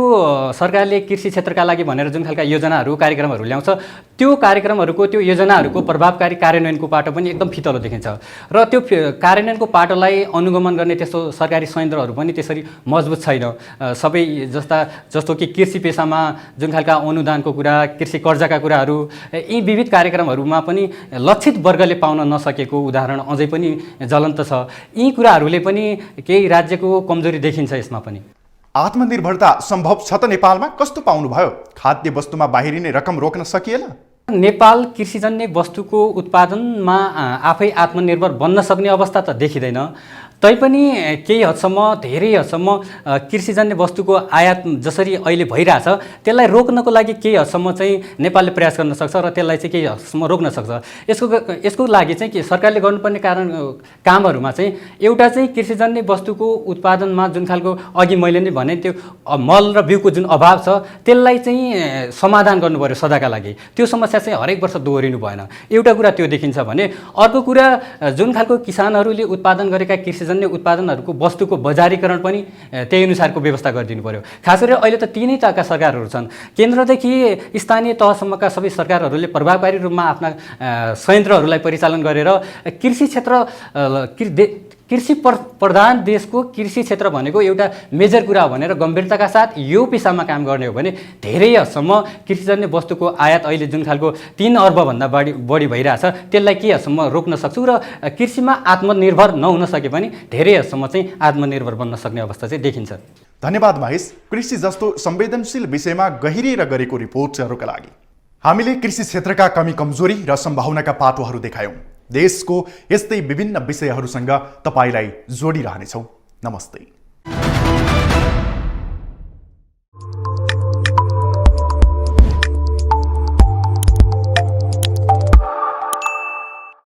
सरकारले कृषि क्षेत्रका लागि भनेर जुन खालका योजनाहरू कार्यक्रमहरू ल्याउँछ त्यो कार्यक्रमहरूको त्यो योजनाहरूको प्रभावकारी कार्यान्वयनको पाटो पनि एकदम फितलो देखिन्छ। र त्यो कार्यान्वयनको पाटोलाई अनुगमन गर्ने त्यस्तो सरकारी संयन्त्रहरू पनि त्यसरी मजबुत छैन। सबै जस्तो कि कृषि पेसामा जुन खालका अनुदानको कुरा, कृषि कर्जाका कुराहरू, यी विविध कार्यक्रमहरूमा पनि लक्षित वर्गले पाउन नसकेको उदाहरण अझै पनि ज्वलन्त छ। यी कुराहरूले पनि केही राज्यको कमजोरी देखिन्छ यसमा पनि। आत्मनिर्भरता सम्भव छ त नेपालमा? कस्तो पाउनुभयो? खाद्य वस्तुमा बाहिरिने रकम रोक्न सकिएन? नेपाल कृषिजन्य वस्तुको उत्पादनमा आफै आत्मनिर्भर बन्न सक्ने अवस्था त देखिँदैन। तैपनि केही हदसम्म, धेरै हदसम्म कृषिजन्य वस्तुको आयात जसरी अहिले भइरहेछ त्यसलाई रोक्नको लागि केही हदसम्म चाहिँ नेपालले प्रयास गर्न सक्छ र त्यसलाई चाहिँ केही हदसम्म रोक्न सक्छ। यसको लागि चाहिँ के सरकारले गर्नुपर्ने कामहरूमा चाहिँ एउटा चाहिँ कृषिजन्य वस्तुको उत्पादनमा जुन खालको अघि मैले नै भने त्यो मल र बिउको जुन अभाव छ त्यसलाई चाहिँ समाधान गर्नु पर्यो सदाका लागि। त्यो समस्या चाहिँ हरेक वर्ष दोहोरिनु भएन। एउटा कुरा त्यो देखिन्छ भने अर्को कुरा जुन खालको किसानहरूले उत्पादन गरेका कृषिजन्य उत्पादनहरूको वस्तुको बजारीकरण पनि त्यही अनुसारको व्यवस्था गरिदिनु पर्यो। खास गरेर अहिले त तीनै तहका सरकारहरू छन्। केन्द्रदेखि स्थानीय तहसम्मका सबै सरकारहरूले प्रभावकारी रूपमा आफ्ना संयन्त्रहरूलाई परिचालन गरेर कृषि क्षेत्र कृषि प्रधान देशको कृषि क्षेत्र भनेको एउटा मेजर कुरा हो भनेर गम्भीरताका साथ यो पेसामा काम गर्ने हो भने धेरै हदसम्म कृषिजन्य वस्तुको आयात अहिले जुन खालको 3 अर्बभन्दा बढी भइरहेछ त्यसलाई के हदसम्म रोक्न सक्छौँ र कृषिमा आत्मनिर्भर नहुन सके पनि धेरै हदसम्म चाहिँ आत्मनिर्भर बन्न सक्ने अवस्था चाहिँ देखिन्छ। धन्यवाद महेश, कृषि जस्तो संवेदनशील विषयमा गहिरिएर गरेको रिपोर्टहरूका लागि। हामीले कृषि क्षेत्रका कमी कमजोरी र सम्भावनाका पाटोहरू देखायौँ। देशको यस्तै विभिन्न विषयहरूसँग तपाईलाई जोडिरहनेछौँ। नमस्ते।